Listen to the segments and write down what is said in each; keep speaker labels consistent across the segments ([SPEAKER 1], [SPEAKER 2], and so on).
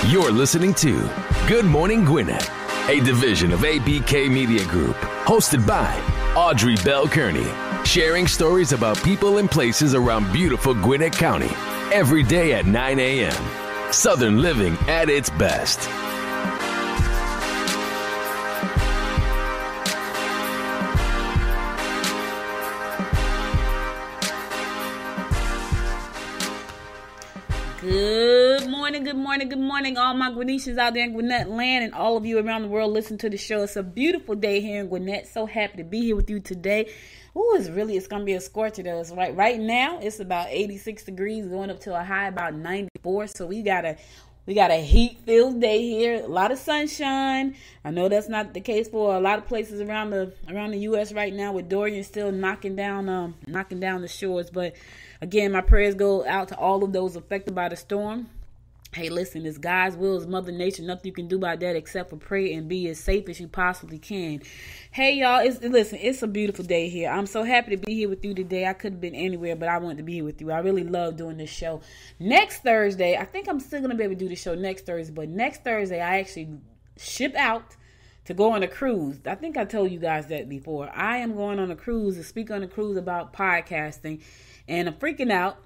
[SPEAKER 1] You're listening to Good Morning Gwinnett, a division of ABK Media Group, hosted by Audrey Bell Kearney, sharing stories about people and places around beautiful Gwinnett County every day at 9 a.m. Southern living at its best.
[SPEAKER 2] Good morning, all my Gwinnetians out there in Gwinnett land and all of you around the world listen to the show. It's a beautiful day here in Gwinnett. So happy to be here with you today. It's going to be a scorcher though. It's right now it's about 86 degrees, going up to a high about 94. So we got a heat-filled day here. A lot of sunshine. I know that's not the case for a lot of places around the U.S. right now, with Dorian still knocking down the shores. But again, my prayers go out to all of those affected by the storm. Hey, listen, it's God's will, it's Mother Nature. Nothing you can do about that except for pray and be as safe as you possibly can. Hey, y'all, it's a beautiful day here. I'm so happy to be here with you today. I could have been anywhere, but I wanted to be here with you. I really love doing this show. Next Thursday, I think I'm still going to be able to do the show next Thursday, but next Thursday, I actually ship out to go on a cruise. I think I told you guys that before. I am going on a cruise to speak on a cruise about podcasting, and I'm freaking out.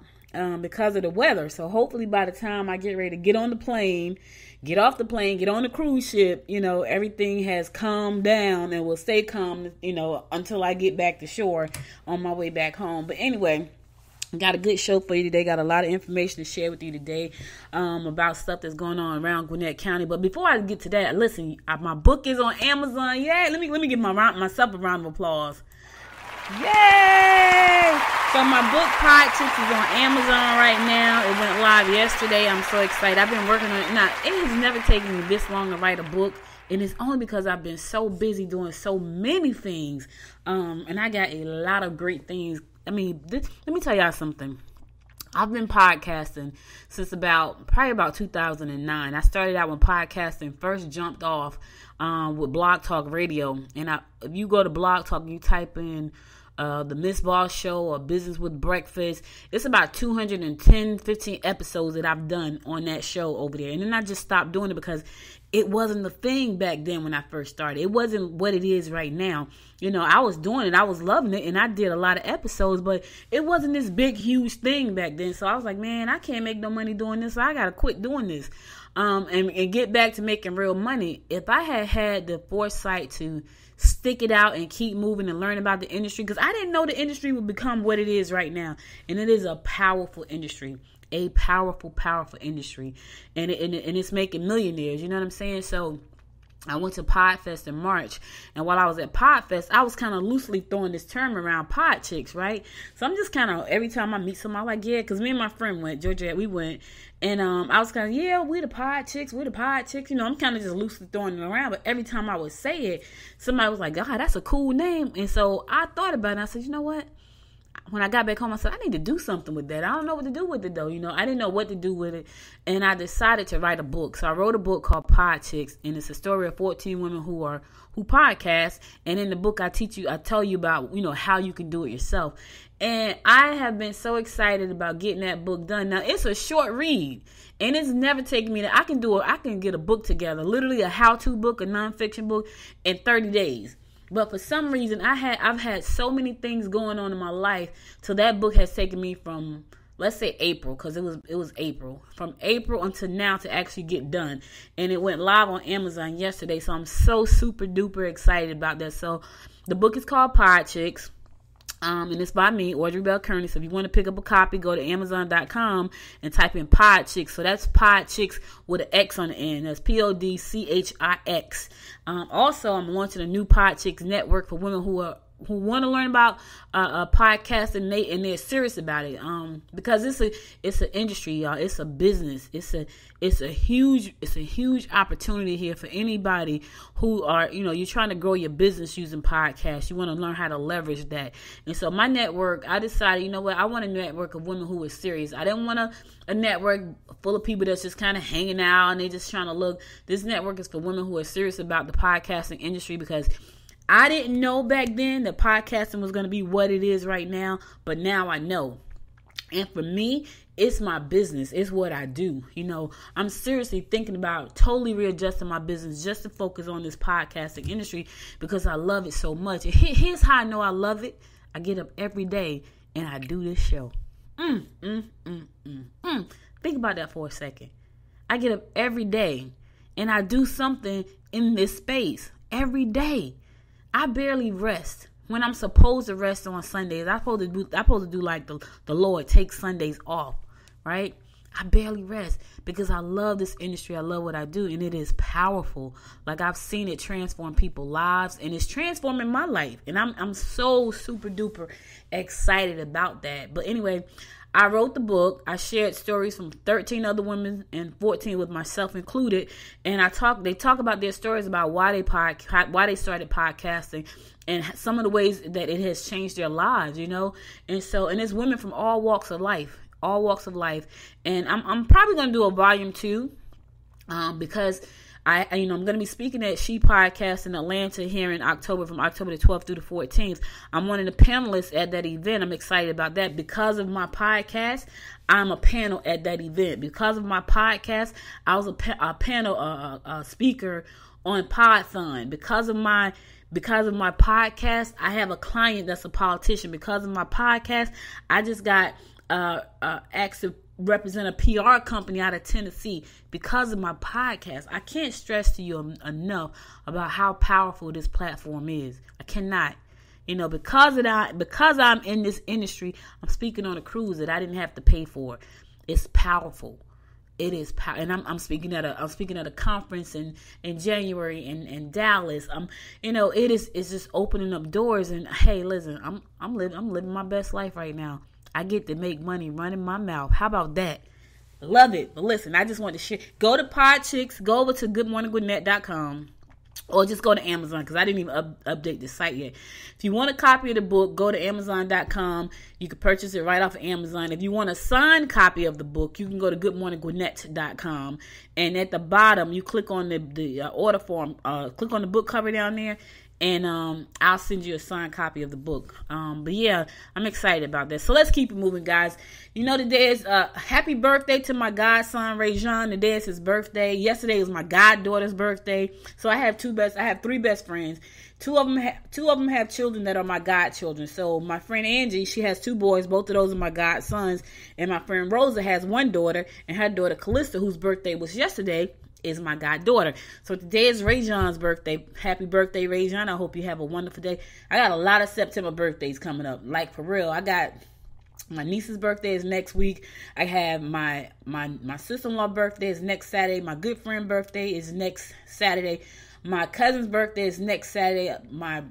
[SPEAKER 2] Because of the weather. So hopefully by the time I get ready to get on the plane, get off the plane, get on the cruise ship, everything has calmed down and will stay calm, until I get back to shore on my way back home. But anyway, got a good show for you today. Got a lot of information to share with you today about stuff that's going on around Gwinnett County. But before I get to that, listen, my book is on Amazon. Yeah, let me give myself a round of applause. Yay! So my book, Politics, is on Amazon right now. It went live yesterday. I'm so excited. I've been working on it. Now, it has never taken me this long to write a book, and it's only because I've been so busy doing so many things. And I got a lot of great things. Let me tell y'all something. I've been podcasting since probably about 2009. I started out when podcasting first jumped off with Blog Talk Radio. And if you go to Blog Talk, you type in the Miss Boss Show or Business with Breakfast. It's about 15 episodes that I've done on that show over there. And then I just stopped doing it because it wasn't the thing back then when I first started. It wasn't what it is right now. I was doing it. I was loving it. And I did a lot of episodes, but it wasn't this big, huge thing back then. So I was like, man, I can't make no money doing this. So I got to quit doing this and get back to making real money. If I had the foresight to stick it out and keep moving and learn about the industry, because I didn't know the industry would become what it is right now. And it is a powerful industry. A powerful industry, and it's making millionaires. You know what I'm saying? So I went to Podfest in March, and while I was at Podfest, I was kind of loosely throwing this term around, pod chicks, right? So I'm just kind of, every time I meet someone, I'm like, yeah, because me and my friend went, Georgia, we went, and I was kind of, yeah, we're the pod chicks. I'm kind of just loosely throwing it around, but every time I would say it, somebody was like, God, that's a cool name. And so I thought about it, and I said, you know what? When I got back home, I said, I need to do something with that. I don't know what to do with it, though. I didn't know what to do with it. And I decided to write a book. So I wrote a book called Politics, and it's a story of 14 women who podcast. And in the book, I tell you about, how you can do it yourself. And I have been so excited about getting that book done. Now, it's a short read, and it's never taken me I can get a book together, literally a how-to book, a nonfiction book, in 30 days. But for some reason, I've had so many things going on in my life, so that book has taken me from, let's say, April, because it was April, from April until now to actually get done. And it went live on Amazon yesterday, so I'm so super duper excited about that. So the book is called Pod Chicks. And it's by me, Audrey Bell Kearney. So if you want to pick up a copy, go to Amazon.com and type in Pod Chicks. So that's Pod Chicks with an X on the end. That's PODCHIX. Also, I'm launching a new Pod Chicks network for women who want to learn about podcast and they're serious about it. Because it's an industry, y'all. It's a business. It's a huge opportunity here for anybody who are, you're trying to grow your business using podcasts. You want to learn how to leverage that. And so my network, I decided, you know what? I want a network of women who are serious. I didn't want a network full of people that's just kind of hanging out and they just trying to look. This network is for women who are serious about the podcasting industry, because I didn't know back then that podcasting was going to be what it is right now, but now I know. And for me, it's my business. It's what I do. You know, I'm seriously thinking about totally readjusting my business just to focus on this podcasting industry because I love it so much. And here's how I know I love it. I get up every day and I do this show. Think about that for a second. I get up every day and I do something in this space every day. I barely rest. When I'm supposed to rest on Sundays, I'm supposed to do like the Lord, take Sundays off, right? I barely rest because I love this industry. I love what I do, and it is powerful. Like, I've seen it transform people's lives, and it's transforming my life, and I'm so super duper excited about that. But anyway, I wrote the book. I shared stories from 13 other women and 14 with myself included, and they talk about their stories about why they started podcasting and some of the ways that it has changed their lives, you know. And it's women from all walks of life. And I'm probably going to do a volume 2 because I'm going to be speaking at She Podcast in Atlanta here in October, from October the 12th through the 14th. I'm one of the panelists at that event. I'm excited about that. Because of my podcast, I'm a panel at that event. Because of my podcast, I was a panel speaker on PodFund. Because of my podcast, I have a client that's a politician. Because of my podcast, I just got asked to represent a PR company out of Tennessee because of my podcast. I can't stress to you enough about how powerful this platform is. I cannot. You know, because I'm in this industry, I'm speaking on a cruise that I didn't have to pay for. It's powerful. It is powerful. And I'm speaking at a conference in January in Dallas. It's just opening up doors. And hey, listen, I'm living my best life right now. I get to make money running my mouth. How about that? Love it. But listen, I just want to share. Go to Podchicks. Go over to goodmorninggwinnett.com. Or just go to Amazon because I didn't even update the site yet. If you want a copy of the book, go to Amazon.com. You can purchase it right off of Amazon. If you want a signed copy of the book, you can go to goodmorninggwinnett.com. And at the bottom, you click on the order form. Click on the book cover down there. And I'll send you a signed copy of the book. But yeah, I'm excited about that. So let's keep it moving, guys. You know, today is happy birthday to my godson, Ray Jean. Today is his birthday. Yesterday was my goddaughter's birthday. So I have three best friends. Two of them have children that are my godchildren. So my friend Angie, she has 2 boys. Both of those are my godsons. And my friend Rosa has 1 daughter. And her daughter Callista, whose birthday was yesterday, is my goddaughter. So today is Ray Jean's birthday. Happy birthday, Ray Jean. I hope you have a wonderful day. I got a lot of September birthdays coming up. Like, for real. I got my niece's birthday is next week. I have my sister-in-law birthday is next Saturday. My good friend birthday is next Saturday. My cousin's birthday is next Saturday. My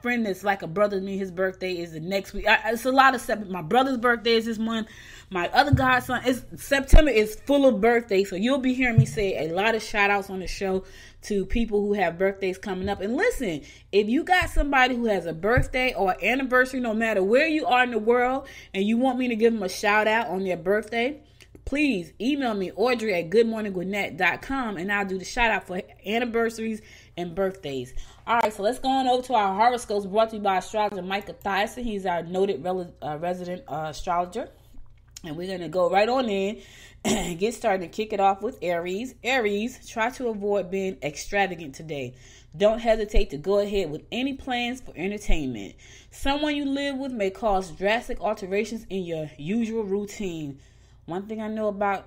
[SPEAKER 2] friend that's like a brother to me, his birthday is the next week. It's a lot of September. My brother's birthday is this month. My other godson, September is full of birthdays. So you'll be hearing me say a lot of shout outs on the show to people who have birthdays coming up. And listen, if you got somebody who has a birthday or anniversary, no matter where you are in the world, and you want me to give them a shout out on their birthday, please email me, Audrey at goodmorninggwinnett.com, and I'll do the shout out for anniversaries and birthdays. All right, so let's go on over to our horoscopes brought to you by astrologer Micah Thyssen. He's our noted resident astrologer. And we're going to go right on in and get started and kick it off with Aries. Aries, try to avoid being extravagant today. Don't hesitate to go ahead with any plans for entertainment. Someone you live with may cause drastic alterations in your usual routine. One thing I know about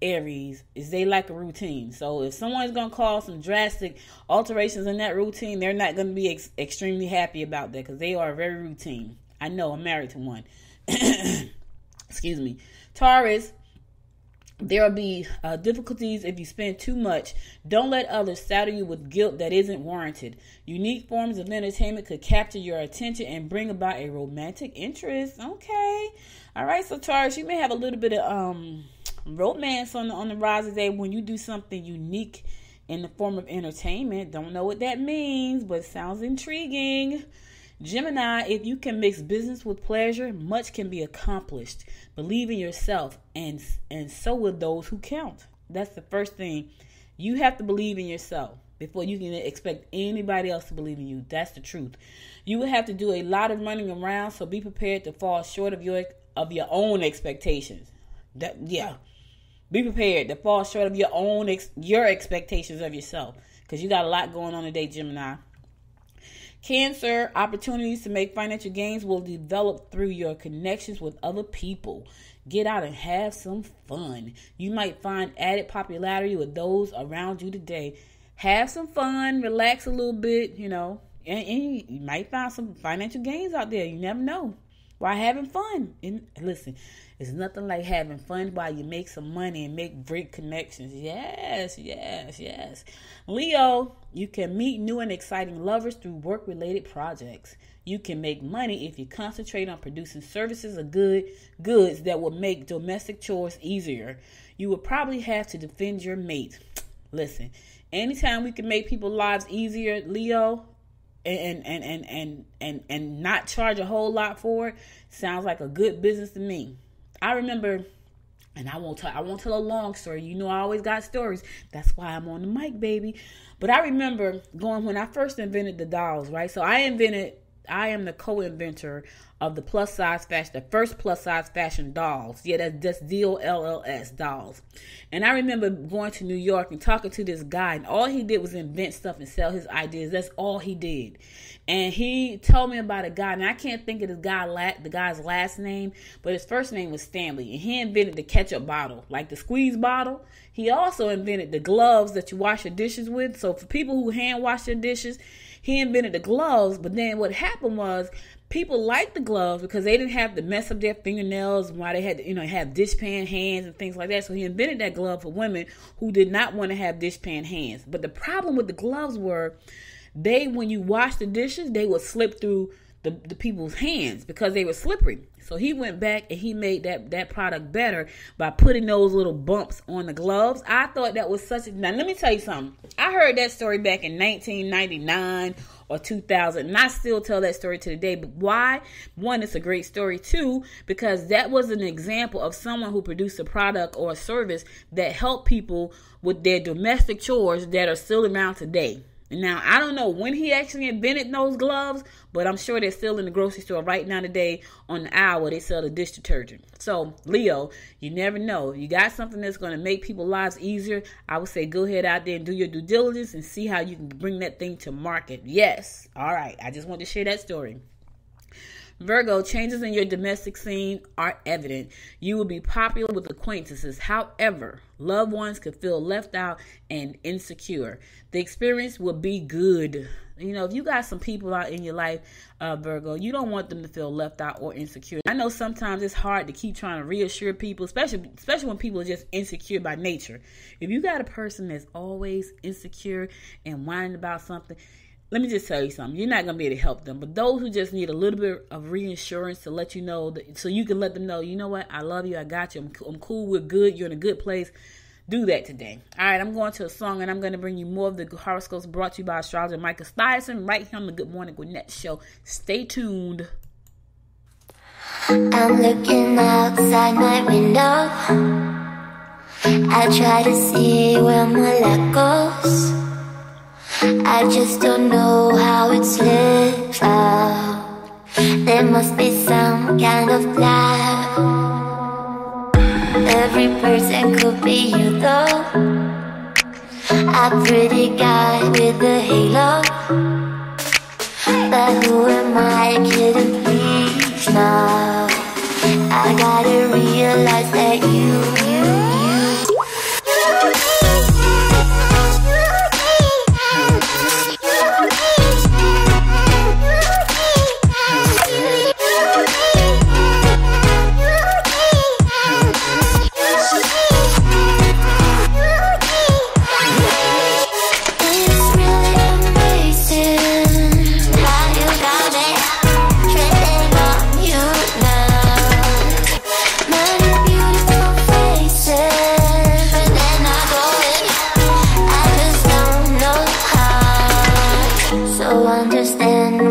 [SPEAKER 2] Aries is they like a routine. So if someone's going to cause some drastic alterations in that routine, they're not going to be extremely happy about that because they are very routine. I know, I'm married to one. Excuse me. Taurus, there will be difficulties if you spend too much. Don't let others saddle you with guilt that isn't warranted. Unique forms of entertainment could capture your attention and bring about a romantic interest. Okay. All right. So Taurus, you may have a little bit of romance on the rise today when you do something unique in the form of entertainment. Don't know what that means, but it sounds intriguing. Gemini, if you can mix business with pleasure, much can be accomplished. Believe in yourself, and so will those who count. That's the first thing. You have to believe in yourself before you can expect anybody else to believe in you. That's the truth. You will have to do a lot of running around, so be prepared to fall short of your of your own expectations. Be prepared to fall short of your expectations of yourself, because you got a lot going on today, Gemini. Cancer, opportunities to make financial gains will develop through your connections with other people. Get out and have some fun. You might find added popularity with those around you today. Have some fun, relax a little bit, and you might find some financial gains out there. You never know. While having fun. And listen, it's nothing like having fun while you make some money and make great connections. Yes. Leo, you can meet new and exciting lovers through work-related projects. You can make money if you concentrate on producing services or goods that will make domestic chores easier. You will probably have to defend your mate. Listen, anytime we can make people's lives easier, Leo, and not charge a whole lot for it, sounds like a good business to me. I remember, and I won't tell a long story. I always got stories. That's why I'm on the mic, baby. But I remember when I first invented the dolls, right? So I am the co-inventor of the first plus size fashion dolls. Yeah, that's DOLLS, dolls. And I remember going to New York and talking to this guy, and all he did was invent stuff and sell his ideas. That's all he did. And he told me about a guy, and I can't think of the guy's last name, but his first name was Stanley. And he invented the ketchup bottle, like the squeeze bottle. He also invented the gloves that you wash your dishes with. So for people who hand wash their dishes, he invented the gloves. But then what happened was, people liked the gloves because they didn't have to mess up their fingernails while they had to, have dishpan hands and things like that. So he invented that glove for women who did not want to have dishpan hands. But the problem with the gloves were, when you wash the dishes, they would slip through the people's hands because they were slippery. So he went back and he made that product better by putting those little bumps on the gloves. I thought that was now let me tell you something. I heard that story back in 1999 or 2000, and I still tell that story to today. But why? One, it's a great story. Two, because that was an example of someone who produced a product or a service that helped people with their domestic chores that are still around today. Now, I don't know when he actually invented those gloves, but I'm sure they're still in the grocery store right now today on the aisle where they sell the dish detergent. So, Leo, you never know. You got something that's going to make people's lives easier. I would say go ahead out there and do your due diligence and see how you can bring that thing to market. Yes. All right. I just wanted to share that story. Virgo, changes in your domestic scene are evident. You will be popular with acquaintances. However, loved ones could feel left out and insecure. The experience will be good. If you got some people out in your life, Virgo, you don't want them to feel left out or insecure. I know sometimes it's hard to keep trying to reassure people, especially when people are just insecure by nature. If you got a person that's always insecure and whining about something, let me just tell you something. You're not going to be able to help them. But those who just need a little bit of reassurance to let you know, so you can let them know, you know what? I love you. I got you. I'm cool. We're good. You're in a good place. Do that today. All right, I'm going to a song, and I'm going to bring you more of the horoscopes brought to you by astrologer Michael Stuyvesant right here on the Good Morning Gwinnett Show. Stay tuned.
[SPEAKER 3] I'm looking outside my window. I try to see where my luck goes. I just don't know how it slips out. There must be some kind of plan. Every person could be you though. A pretty guy with a halo. But who am I kidding, please now? I gotta realize that you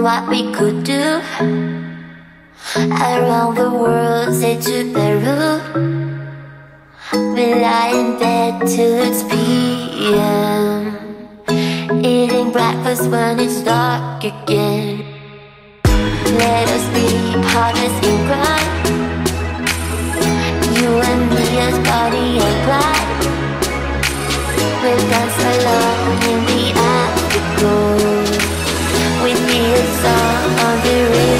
[SPEAKER 3] what we could do around the world, say to Peru. We lie in bed till it's PM, eating breakfast when it's dark again. Let us be partners in crime. will dance alone in the afterglow. We need a song on the radio.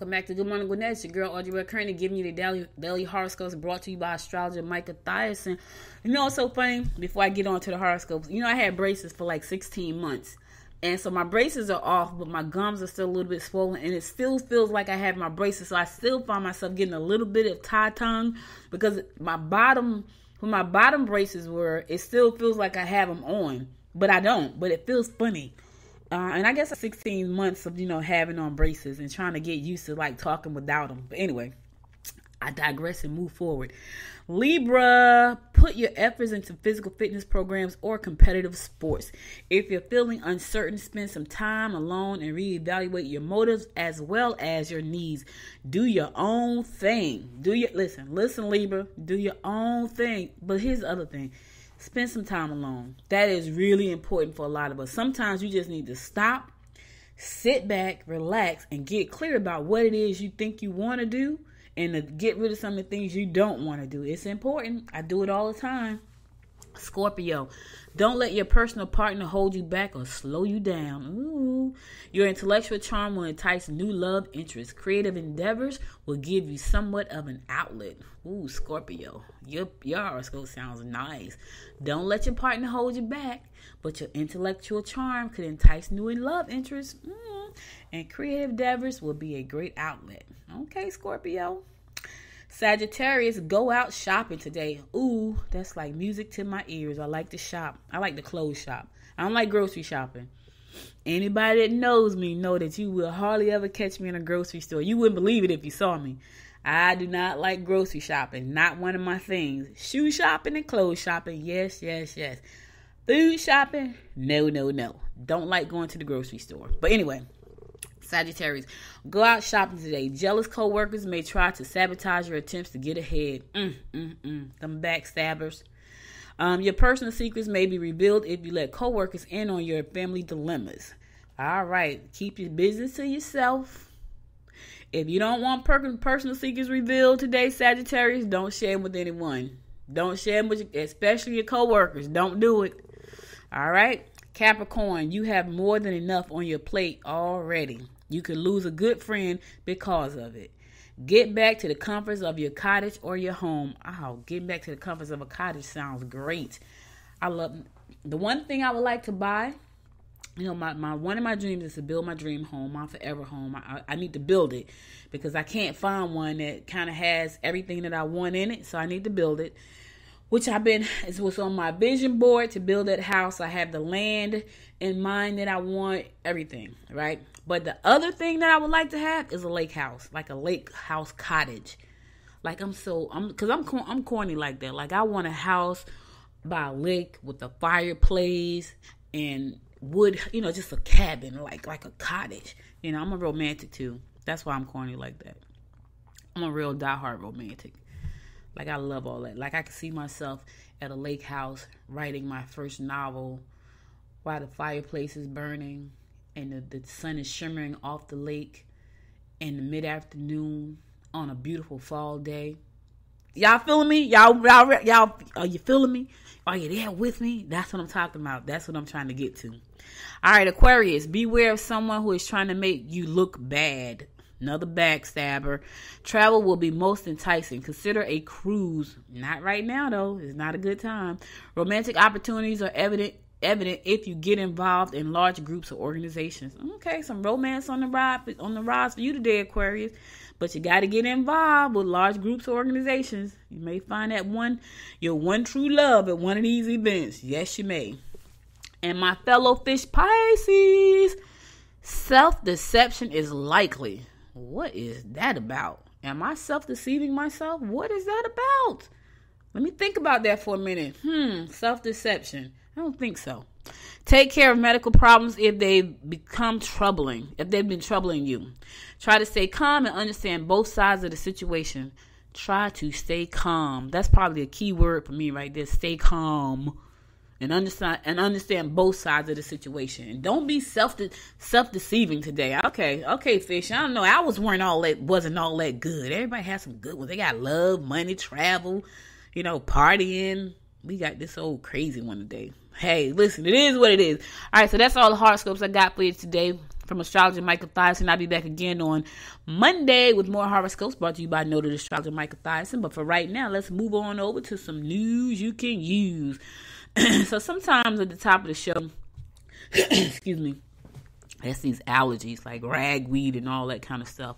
[SPEAKER 2] Back to Good Morning Gwinnett. It's your girl Audrey Kearney giving you the daily horoscopes brought to you by astrologer Micah Thiason. You know what's so funny? Before I get on to the horoscopes, you know I had braces for like 16 months. And so my braces are off, but my gums are still a little bit swollen. And it still feels like I have my braces. So I still find myself getting a little bit of tie tongue because when my bottom braces were, it still feels like I have them on. But I don't. But it feels funny. And I guess 16 months of, having on braces and trying to get used to like talking without them. But anyway, I digress and move forward. Libra, put your efforts into physical fitness programs or competitive sports. If you're feeling uncertain, spend some time alone and reevaluate your motives as well as your needs. Do your own thing. Listen, Libra, do your own thing. But here's the other thing. Spend some time alone. That is really important for a lot of us. Sometimes you just need to stop, sit back, relax, and get clear about what it is you think you want to do and to get rid of some of the things you don't want to do. It's important. I do it all the time. Scorpio, don't let your personal partner hold you back or slow you down. Ooh. Your intellectual charm will entice new love interests. Creative endeavors will give you somewhat of an outlet. Ooh, Scorpio, your horoscope sounds nice. Don't let your partner hold you back, but your intellectual charm could entice new love interests. And creative endeavors will be a great outlet. Okay, Scorpio. Sagittarius, go out shopping today. Ooh, that's like music to my ears. I like to shop. I like to clothes shop. I don't like grocery shopping. Anybody that knows me know that you will hardly ever catch me in a grocery store. You wouldn't believe it if you saw me. I do not like grocery shopping. Not one of my things. Shoe shopping and clothes shopping. Yes, yes, yes. Food shopping? No, no, no. Don't like going to the grocery store. But anyway, Sagittarius, go out shopping today. Jealous co-workers may try to sabotage your attempts to get ahead. Them backstabbers. Your personal secrets may be revealed if you let co-workers in on your family dilemmas. All right. Keep your business to yourself. If you don't want personal secrets revealed today, Sagittarius, don't share them with anyone. Don't share them with especially your co-workers. Don't do it. All right. Capricorn, you have more than enough on your plate already. You could lose a good friend because of it. Get back to the comforts of your cottage or your home. Oh, getting back to the comforts of a cottage sounds great. I love the one thing I would like to buy. My one of my dreams is to build my dream home, my forever home. I need to build it because I can't find one that kind of has everything that I want in it. So I need to build it, which it was on my vision board to build that house. I have the land in mind that I want, everything, right? But the other thing that I would like to have is a lake house, like a lake house cottage. Like I'm corny like that. Like I want a house by a lake with a fireplace and wood, just a cabin, like a cottage. I'm a romantic too. That's why I'm corny like that. I'm a real diehard romantic. Like I love all that. Like I can see myself at a lake house writing my first novel while the fireplace is burning and the sun is shimmering off the lake in the mid-afternoon on a beautiful fall day. Y'all feeling me? Y'all, are you feeling me? Are you there with me? That's what I'm talking about. That's what I'm trying to get to. All right, Aquarius, beware of someone who is trying to make you look bad. Another backstabber. Travel will be most enticing. Consider a cruise. Not right now, though. It's not a good time. Romantic opportunities are evident if you get involved in large groups or organizations. Okay, some romance on the rise for you today, Aquarius. But you got to get involved with large groups or organizations. You may find your one true love at one of these events. Yes, you may. And my fellow fish Pisces, self-deception is likely. What is that about? Am I self-deceiving myself? What is that about? Let me think about that for a minute. Self-deception. I don't think so. Take care of medical problems if they've become troubling, if they've been troubling you. Try to stay calm and understand both sides of the situation. Try to stay calm. That's probably a key word for me right there. Stay calm. And understand both sides of the situation. And don't be self-deceiving today. Okay, fish. I don't know. Ours wasn't all that good. Everybody has some good ones. They got love, money, travel, partying. We got this old crazy one today. Hey, listen, it is what it is. All right, so that's all the horoscopes I got for you today from Astrologer Michael Thiessen. I'll be back again on Monday with more horoscopes brought to you by Noted Astrologer Michael Thiessen. But for right now, let's move on over to some news you can use. So sometimes at the top of the show, excuse me, that's these allergies like ragweed and all that kind of stuff.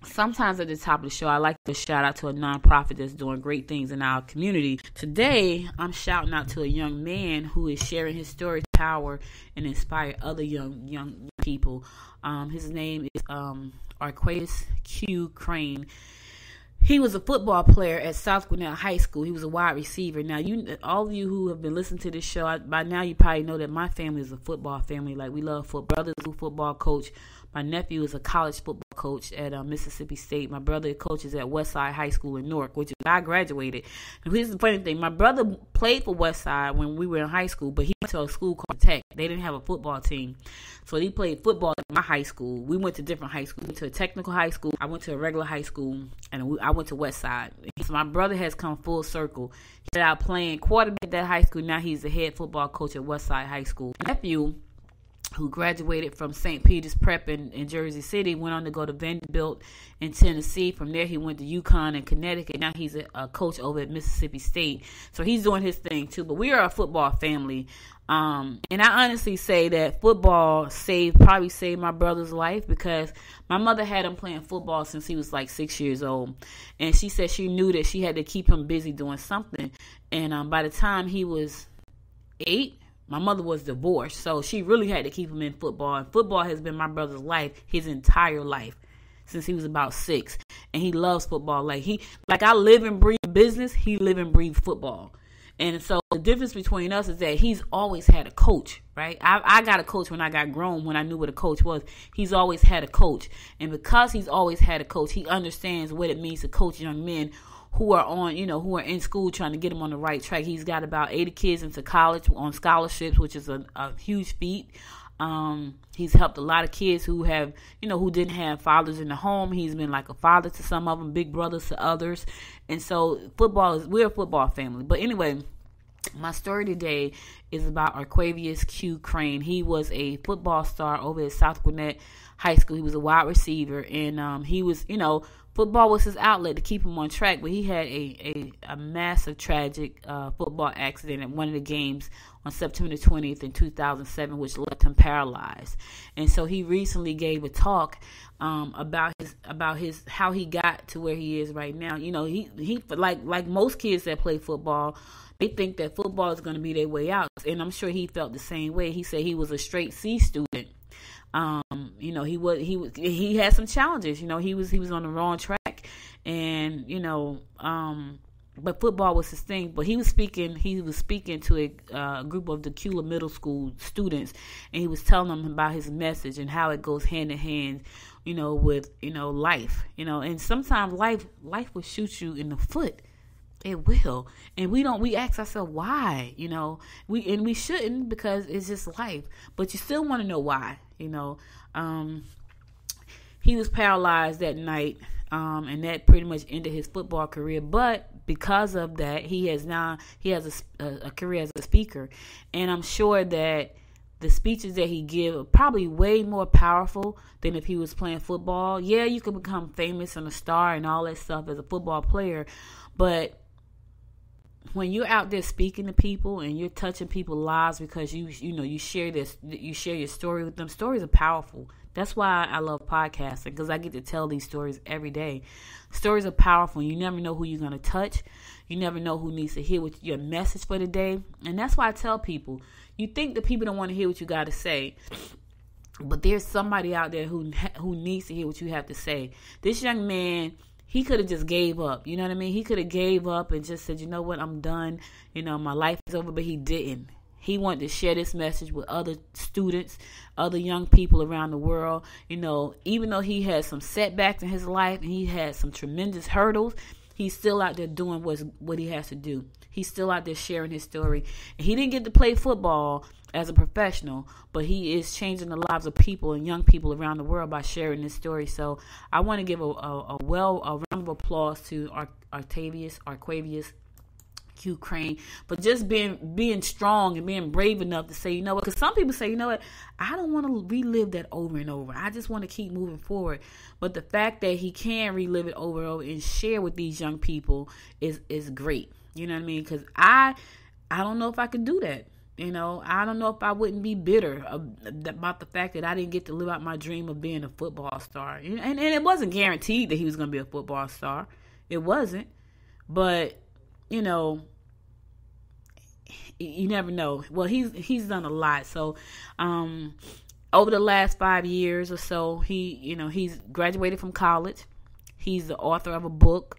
[SPEAKER 2] Sometimes at the top of the show, I like to shout out to a nonprofit that's doing great things in our community. Today, I'm shouting out to a young man who is sharing his story to power and inspire other young people. His name is Arquatus Q. Crane. He was a football player at South Gwinnett High School. He was a wide receiver. Now, all of you who have been listening to this show, by now you probably know that my family is a football family. Like, we love football. Brother's a football coach. My nephew is a college football coach at Mississippi State. My brother coaches at Westside High School in Newark, which is where I graduated. And here's the funny thing. My brother played for Westside when we were in high school, but he went to a school called Tech. They didn't have a football team. So he played football at my high school. We went to different high schools. We went to a technical high school. I went to a regular high school, and I went to Westside. So my brother has come full circle. He started out playing quarterback at that high school. Now he's the head football coach at Westside High School. My nephew, who graduated from St. Peter's Prep in Jersey City, went on to go to Vanderbilt in Tennessee. From there, he went to UConn in Connecticut. Now he's a coach over at Mississippi State. So he's doing his thing, too. But we are a football family. And I honestly say that football probably saved my brother's life, because my mother had him playing football since he was like 6 years old. And she said she knew that she had to keep him busy doing something. And by the time he was 8, my mother was divorced, so she really had to keep him in football. And football has been my brother's life his entire life since he was about 6. And he loves football. Like I live and breathe business, he live and breathe football. And so the difference between us is that he's always had a coach, right? I got a coach when I got grown, when I knew what a coach was. He's always had a coach. And because he's always had a coach, he understands what it means to coach young men who are who are in school, trying to get them on the right track. He's got about 80 kids into college on scholarships, which is a huge feat. He's helped a lot of kids who have, who didn't have fathers in the home. He's been like a father to some of them, big brothers to others. And so we're a football family. But anyway, my story today is about Arquatus Q. Crane. He was a football star over at South Gwinnett High School. He was a wide receiver, and he was, football was his outlet to keep him on track. But he had a massive, tragic football accident at one of the games on September 20th in 2007, which left him paralyzed. And so he recently gave a talk about his how he got to where he is right now. He like most kids that play football, they think that football is going to be their way out. And I'm sure he felt the same way. He said he was a straight C student. He had some challenges. He was on the wrong track, and but football was his thing. But he was speaking to a group of Decula Middle School students, and he was telling them about his message and how it goes hand in hand, with life. And sometimes life will shoot you in the foot. It will. And we ask ourselves why, we shouldn't, because it's just life. But you still want to know why, he was paralyzed that night, and that pretty much ended his football career. But because of that, he has a career as a speaker, and I'm sure that the speeches that he gives are probably way more powerful than if he was playing football. Yeah, you can become famous and a star and all that stuff as a football player, but when you're out there speaking to people and you're touching people's lives because you share your story with them, stories are powerful. That's why I love podcasting, because I get to tell these stories every day. Stories are powerful. You never know who you're going to touch. You never know who needs to hear what your message for the day. And that's why I tell people, you think that people don't want to hear what you got to say, but there's somebody out there who needs to hear what you have to say. This young man, he could have just gave up. You know what I mean? He could have gave up and just said, you know what, I'm done. My life is over, but he didn't. He wanted to share this message with other students, other young people around the world. Even though he had some setbacks in his life and he had some tremendous hurdles, he's still out there doing what he has to do. He's still out there sharing his story. And he didn't get to play football as a professional, but he is changing the lives of people and young people around the world by sharing this story. So I want to give a round of applause to Arquavius Q Crane for just being strong and being brave enough to say, you know what, because some people say, you know what, I don't want to relive that over and over. I just want to keep moving forward. But the fact that he can relive it over and over and share with these young people is great. You know what I mean? Because I don't know if I could do that. I don't know if I wouldn't be bitter about the fact that I didn't get to live out my dream of being a football star. And it wasn't guaranteed that he was going to be a football star. It wasn't. But, you never know. Well, he's done a lot. So, over the last 5 years or so, he's graduated from college. He's the author of a book.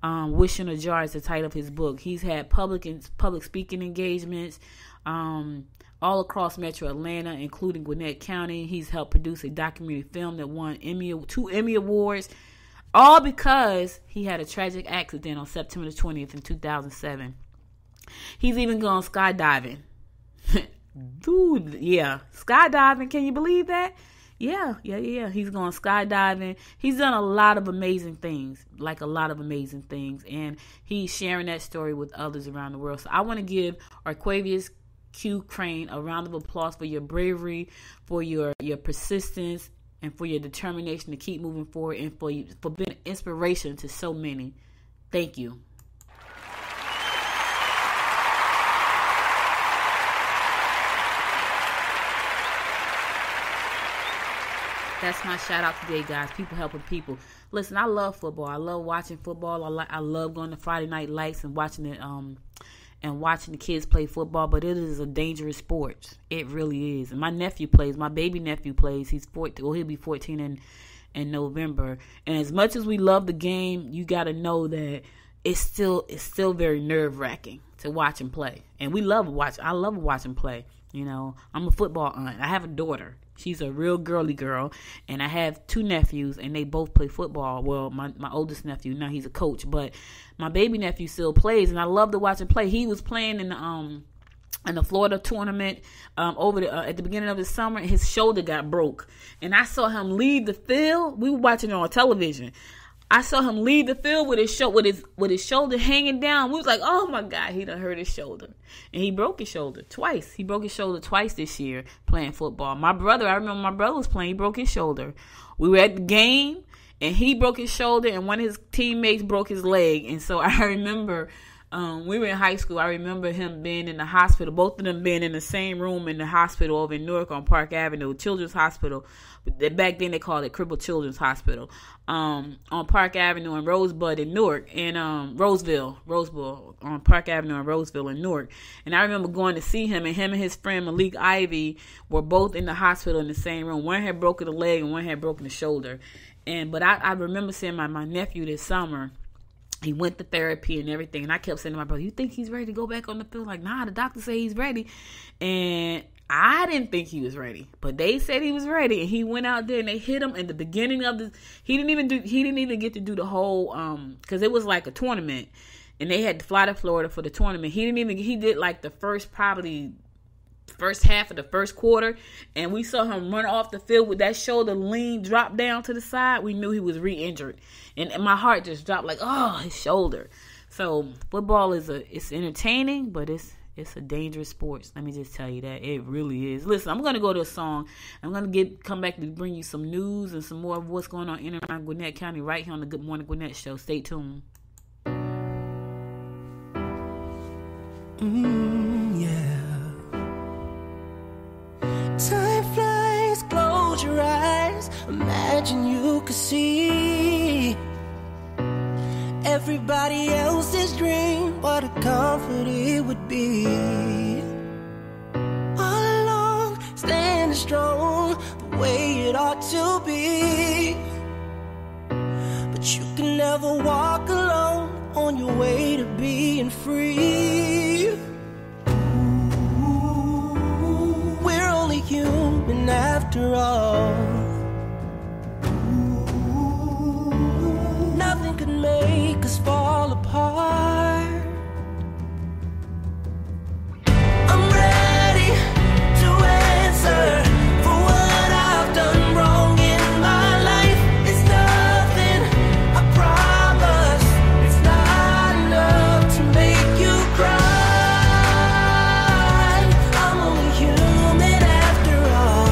[SPEAKER 2] Wish in a Jar is the title of his book. He's had public speaking engagements all across Metro Atlanta, including Gwinnett County. He's helped produce a documentary film that won 2 Emmy Awards, all because he had a tragic accident on September 20th in 2007. He's even gone skydiving. Dude, yeah. Skydiving, can you believe that? Yeah. He's gone skydiving. He's done a lot of amazing things, and he's sharing that story with others around the world. So I want to give Arquavius Q Crane a round of applause for your bravery, for your persistence, and for your determination to keep moving forward, and for being an inspiration to so many. Thank you. That's my shout out today, guys. People helping people. Listen, I love football. I love watching football. I love going to Friday Night Lights and watching it, and watching the kids play football. But it is a dangerous sport. It really is. And my baby nephew plays. He's 14. Well, he'll be 14 in November. And as much as we love the game, you got to know that it's still very nerve wracking to watch him play. And I love watching play. I'm a football aunt. I have a daughter. She's a real girly girl, and I have 2 nephews, and they both play football. Well, my oldest nephew, now he's a coach, but my baby nephew still plays, and I love to watch him play. He was playing in the Florida tournament at the beginning of the summer, and his shoulder got broke, and I saw him leave the field. We were watching it on television. I saw him leave the field with his shoulder hanging down. We was like, oh my God, he done hurt his shoulder. And he broke his shoulder twice. He broke his shoulder twice this year playing football. I remember my brother was playing, he broke his shoulder. We were at the game, and he broke his shoulder, and one of his teammates broke his leg. And so I remember, we were in high school. I remember him being in the hospital, both of them being in the same room in the hospital over in Newark on Park Avenue, Children's Hospital. Back then they called it Crippled Children's Hospital, on Park Avenue in Rosebud in Newark, and Roseville on Park Avenue in Roseville in Newark. And I remember going to see him, and his friend Malik Ivy were both in the hospital in the same room. One had broken a leg and one had broken a shoulder. But I remember seeing my nephew this summer. He went to therapy and everything, and I kept saying to my brother, you think he's ready to go back on the field? Like, nah, the doctor say he's ready. And I didn't think he was ready, but they said he was ready, and he went out there and they hit him in the beginning of he didn't even get to do the whole, cause it was like a tournament and they had to fly to Florida for the tournament. He did like the first probably first half of the first quarter, and we saw him run off the field with that shoulder lean drop down to the side, we knew he was re-injured. And my heart just dropped like, oh, his shoulder. So football it's entertaining, but it's a dangerous sport. Let me just tell you that. It really is. Listen, I'm going to go to a song. I'm going to come back to bring you some news and some more of what's going on in and around Gwinnett County right here on the Good Morning Gwinnett show. Stay tuned.
[SPEAKER 4] Yeah. Time flies, close your eyes. Imagine you could see everybody else's dream, what a comfort it would be. All along, standing strong, the way it ought to be. But you can never walk alone on your way to being free. We're only human after all. Nothing could make us fall apart. I'm ready to answer for what I've done wrong in my life. It's nothing, I promise. It's not enough to make you cry. I'm only human after all.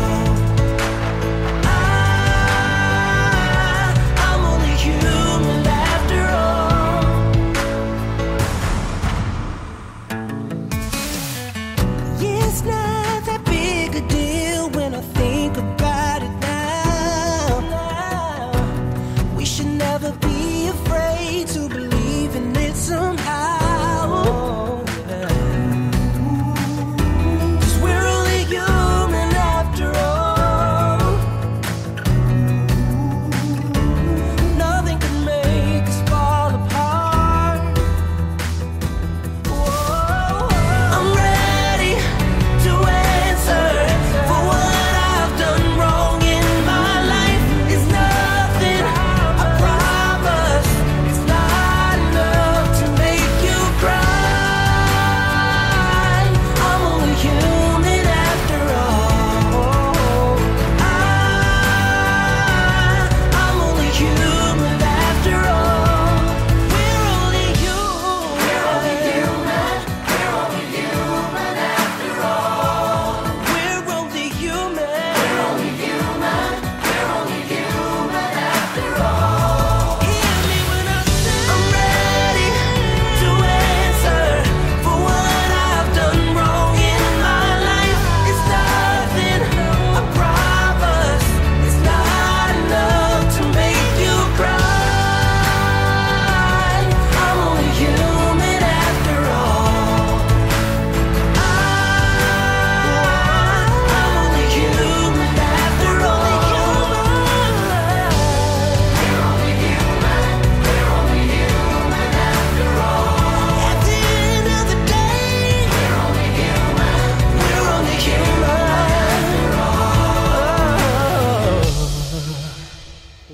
[SPEAKER 4] I'm only human after all. Yeah, it's not that big a deal when I think about it now. We should never be afraid to believe in it somehow. 'Cause we're only human after all. Nothing can make us fall apart. Whoa. I'm ready to answer for what I've done wrong in my life. It's nothing, I promise. It's not enough to make you cry. I'm only human after all. I'm only human after all. We're only human. We're only human. We're only human after all. We're only human. We're only human. We're only human after all. Hear me when I say I'm ready to answer for what I've done wrong in my life. It's nothing, I promise. It's not enough to make you cry. I'm only human after all. I'm only human after all. We're only human. We're only human after all. At the end of the day, we're only human. We're only human after all.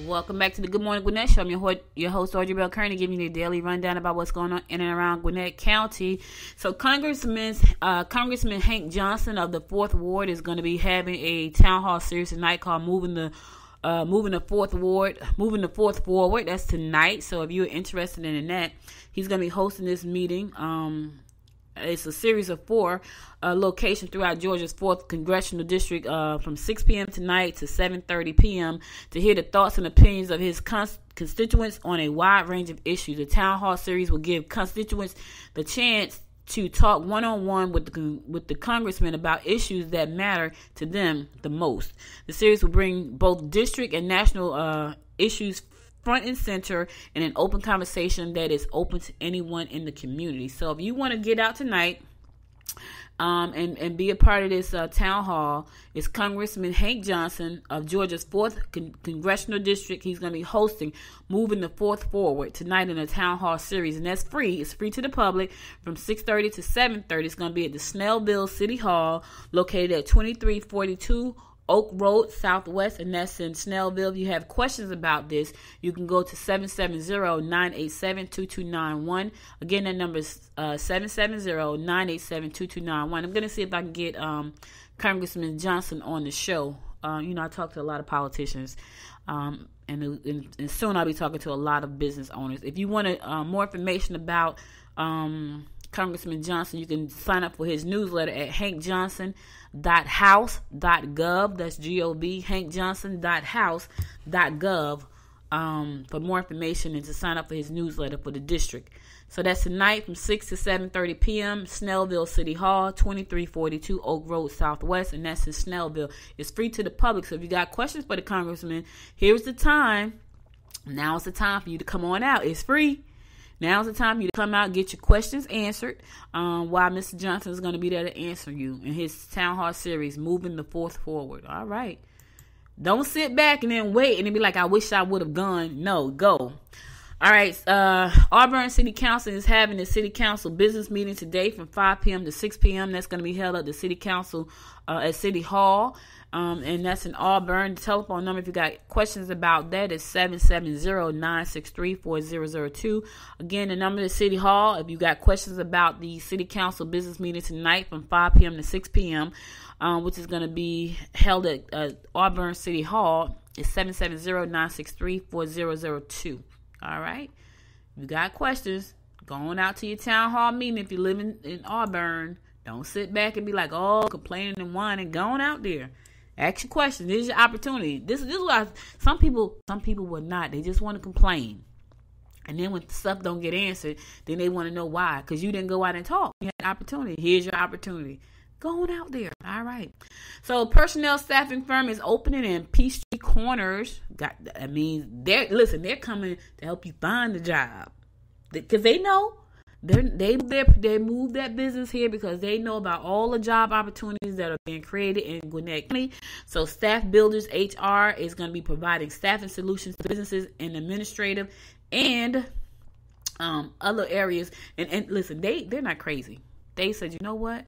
[SPEAKER 2] Welcome back to the Good Morning Gwinnett show. I'm your host, Audrey Bell Kearney, giving you a daily rundown about what's going on in and around Gwinnett County. So Congressman Hank Johnson of the 4th Ward is going to be having a town hall series tonight called Moving the 4th Forward. That's tonight. So if you're interested in that, he's going to be hosting this meeting. It's a series of 4 locations throughout Georgia's 4th Congressional District from 6 p.m. tonight to 7:30 p.m. to hear the thoughts and opinions of his constituents on a wide range of issues. The town hall series will give constituents the chance to talk one-on-one with the congressman about issues that matter to them the most. The series will bring both district and national issues front and center in an open conversation that is open to anyone in the community. So if you want to get out tonight and be a part of this town hall, it's Congressman Hank Johnson of Georgia's 4th Congressional District. He's going to be hosting Moving the 4th Forward tonight in a town hall series, and that's free. It's free to the public from 6:30 to 7:30. It's going to be at the Snellville City Hall, located at 2342 Oak Road Southwest, and that's in Snellville. If you have questions about this, you can go to 770-987-2291. Again, that number is 770-987-2291. I'm going to see if I can get Congressman Johnson on the show. I talk to a lot of politicians, and soon I'll be talking to a lot of business owners. If you want more information about Congressman Johnson, you can sign up for his newsletter at hankjohnson.house.gov. That's G-O-V, hankjohnson.house.gov for more information and to sign up for his newsletter for the district. So that's tonight from 6 to 7:30 p.m., Snellville City Hall, 2342 Oak Road Southwest, and that's in Snellville. It's free to the public, so if you got questions for the congressman, here's the time. Now is the time for you to come on out. It's free. Now's the time for you to come out, get your questions answered, while Mr. Johnson is going to be there to answer you in his Town Hall series, Moving the Fourth Forward. All right. Don't sit back and then wait and then be like, I wish I would have gone. No, go. All right. Auburn City Council is having a City Council business meeting today from 5 p.m. to 6 p.m. That's going to be held at the City Council at City Hall. And that's in Auburn. The telephone number, if you got questions about that, is 770-963-4002. Again, the number is City Hall. If you got questions about the City Council business meeting tonight from 5 p.m. to 6 p.m., which is going to be held at Auburn City Hall, is 770-963-4002. All right? If you got questions, go on out to your town hall meeting. If you live in Auburn, don't sit back and be like, oh, complaining and whining. Go on out there. Ask your questions. This is your opportunity. This is why some people will not. They just want to complain. And then when stuff don't get answered, then they want to know why. Because you didn't go out and talk. You had an opportunity. Here's your opportunity. Go on out there. All right. So personnel staffing firm is opening in Peachtree Corners. They're coming to help you find a job. Because they know. They moved that business here because they know about all the job opportunities that are being created in Gwinnett County. So Staff Builders HR is going to be providing staffing solutions to businesses in administrative and other areas. And listen, they're not crazy. They said, you know what?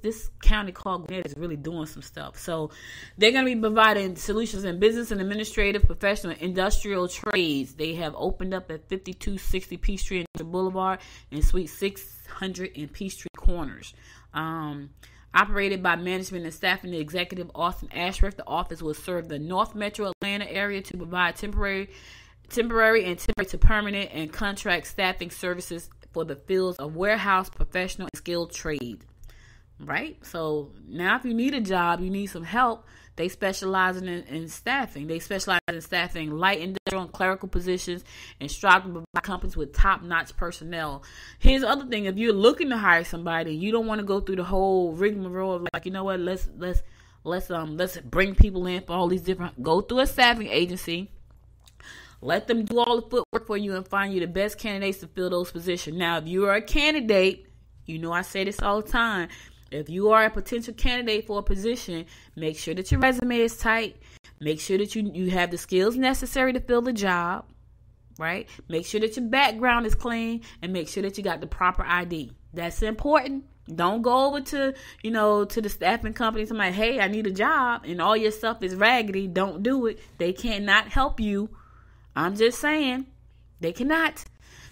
[SPEAKER 2] This county called Gwinnett is really doing some stuff. So they're going to be providing solutions in business and administrative, professional, and industrial trades. They have opened up at 5260 Peachtree and Boulevard and Suite 600 in Peachtree Corners. Operated by management and staff and the executive Austin Ashworth, the office will serve the North Metro Atlanta area to provide temporary to permanent and contract staffing services for the fields of warehouse, professional, and skilled trade. Right? So now if you need a job, you need some help, they specialize in staffing. They specialize in staffing light industrial and clerical positions and strive to provide companies with top-notch personnel. Here's the other thing. If you're looking to hire somebody, you don't want to go through the whole rigmarole of like, you know what, let's bring people in for all these different, go through a staffing agency. Let them do all the footwork for you and find you the best candidates to fill those positions. Now, if you are a candidate, you know I say this all the time, if you are a potential candidate for a position, make sure that your resume is tight. Make sure that you have the skills necessary to fill the job, right? Make sure that your background is clean and make sure that you got the proper ID. That's important. Don't go over to the staffing company. Somebody, hey, I need a job and all your stuff is raggedy. Don't do it. They cannot help you. I'm just saying they cannot.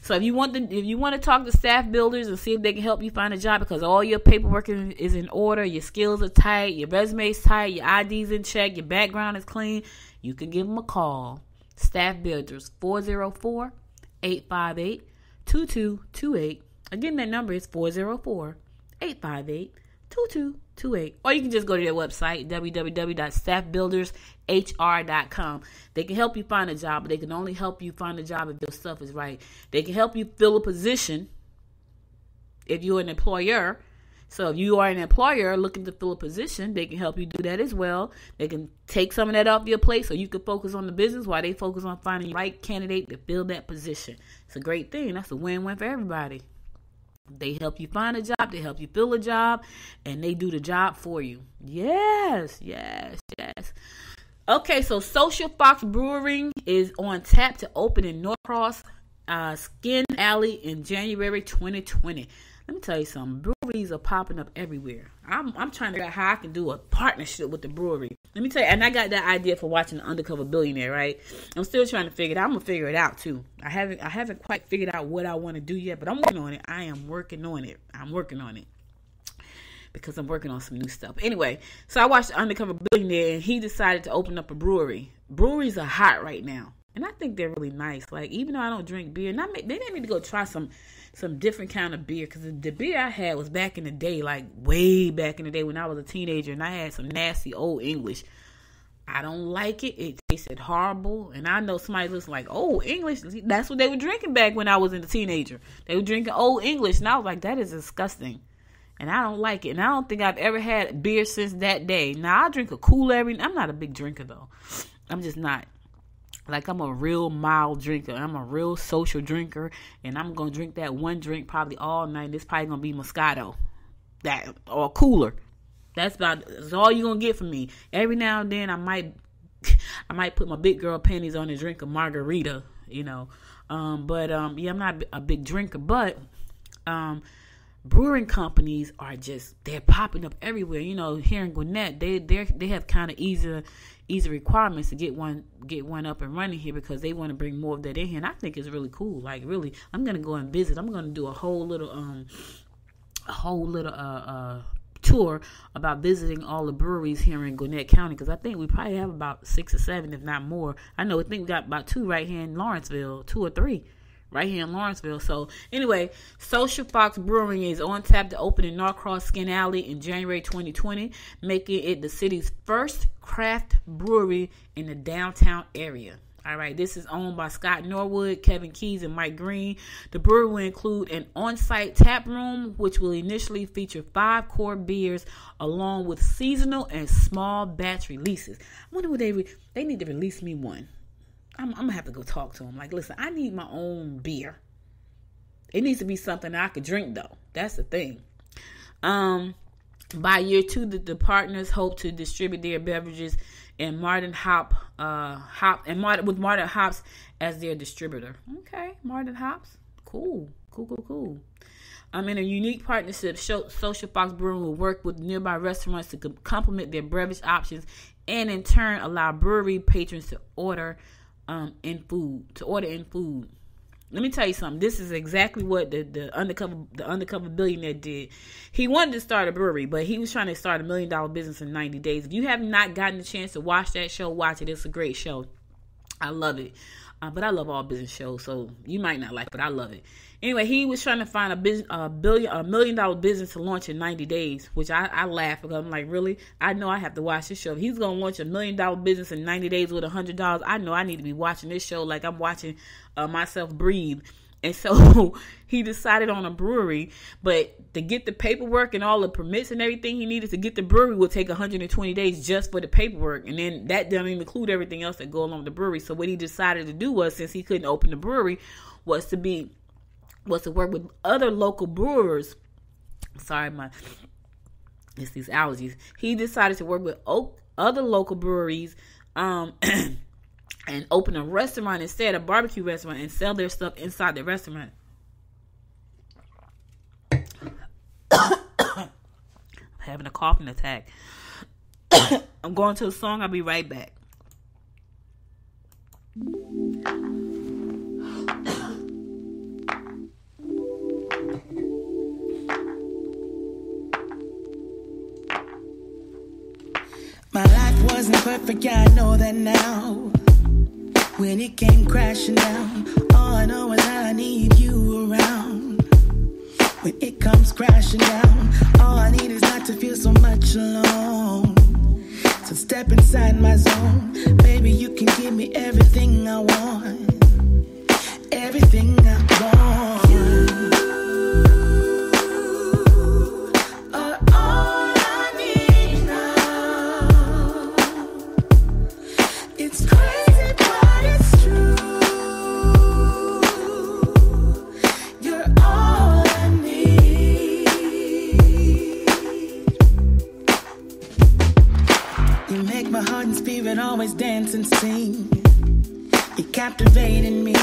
[SPEAKER 2] So if you want to talk to Staff Builders and see if they can help you find a job because all your paperwork is in order, your skills are tight, your resume is tight, your ID's in check, your background is clean, you can give them a call. Staff Builders, 404-858-2228. Again, that number is 404-858-2228. Or you can just go to their website, www.staffbuildershr.com. They can help you find a job, but they can only help you find a job if your stuff is right. They can help you fill a position if you're an employer. So if you are an employer looking to fill a position, they can help you do that as well. They can take some of that off your plate so you can focus on the business while they focus on finding the right candidate to fill that position. It's a great thing. That's a win-win for everybody. They help you find a job, they help you fill a job, and they do the job for you. Yes. Okay, so Social Fox Brewing is on tap to open in Norcross Skin Alley in January 2020. Let me tell you something. Breweries are popping up everywhere. I'm trying to figure out how I can do a partnership with the brewery. Let me tell you, and I got that idea for watching The Undercover Billionaire, right? I'm still trying to figure it out. I'm gonna figure it out too. I haven't quite figured out what I want to do yet, but I'm working on it. I am working on it. I'm working on it because I'm working on some new stuff. Anyway, so I watched The Undercover Billionaire, and he decided to open up a brewery. Breweries are hot right now, and I think they're really nice. Like, even though I don't drink beer, they need me to go try some different kind of beer, because the beer I had was back in the day, like way back in the day when I was a teenager, and I had some nasty old English. I don't like it. It tasted horrible, and I know somebody looks like Old English. That's what they were drinking back when I was a teenager. They were drinking Old English, and I was like, that is disgusting, and I don't like it. And I don't think I've ever had beer since that day. Now I drink a Kool every. I'm not a big drinker though. I'm just not. Like, I'm a real mild drinker. I'm a real social drinker. And I'm going to drink that one drink probably all night. It's probably going to be Moscato. That, or cooler. That's all you're going to get from me. Every now and then I might put my big girl panties on and drink a margarita, you know. Yeah, I'm not a big drinker. But brewing companies are they're popping up everywhere. You know, here in Gwinnett, they have kind of easy requirements to get one up and running here, because they want to bring more of that in here, and I think it's really cool. Like, really, I'm gonna go and visit. I'm gonna do a whole little tour about visiting all the breweries here in Gwinnett County, because I think we probably have about 6 or 7, if not more. I think we got about 2 right here in Lawrenceville, 2 or 3. Right here in Lawrenceville. So anyway, Social Fox Brewing is on tap to open in Norcross Skin Alley in January 2020, making it the city's first craft brewery in the downtown area. All right, this is owned by Scott Norwood, Kevin Keys, and Mike Green. The brewery will include an on-site tap room, which will initially feature 5 core beers, along with seasonal and small batch releases. I wonder what they need to release me one. I'm going to have to go talk to him. Like, listen, I need my own beer. It needs to be something I could drink, though. That's the thing. By year 2, the partners hope to distribute their beverages in Martin with Martin Hops as their distributor. Okay, Martin Hops. Cool. In a unique partnership, Social Fox Brewing will work with nearby restaurants to complement their beverage options, and in turn allow brewery patrons to order in food. Let me tell you something. This is exactly what the undercover billionaire did. He wanted to start a brewery, but he was trying to start $1 million business in 90 days. If you have not gotten the chance to watch that show, watch it. It's a great show. I love it. But I love all business shows, so you might not like it, but I love it. Anyway, he was trying to find a $1 million business to launch in 90 days, which I laugh, because I'm like, really? I know I have to watch this show. If he's going to launch $1 million business in 90 days with $100, I know I need to be watching this show like I'm watching myself breathe. And so he decided on a brewery, but to get the paperwork and all the permits and everything he needed to get the brewery would take 120 days just for the paperwork. And then that doesn't even include everything else that go along with the brewery. So what he decided to do was, since he couldn't open the brewery, was to work with other local brewers. Sorry, it's these allergies. He decided to work with other local breweries, and open a restaurant instead, a barbecue restaurant, and sell their stuff inside the restaurant. I'm having a coughing attack. I'm going to a song. I'll be right back.
[SPEAKER 4] My life wasn't perfect, yeah, I know that now. When it came crashing down, all I know is I need you around. When it comes crashing down, all I need is not to feel so much alone. So step inside my zone, baby, you can give me everything I want. Everything I want. Always dance and sing. You're captivating me.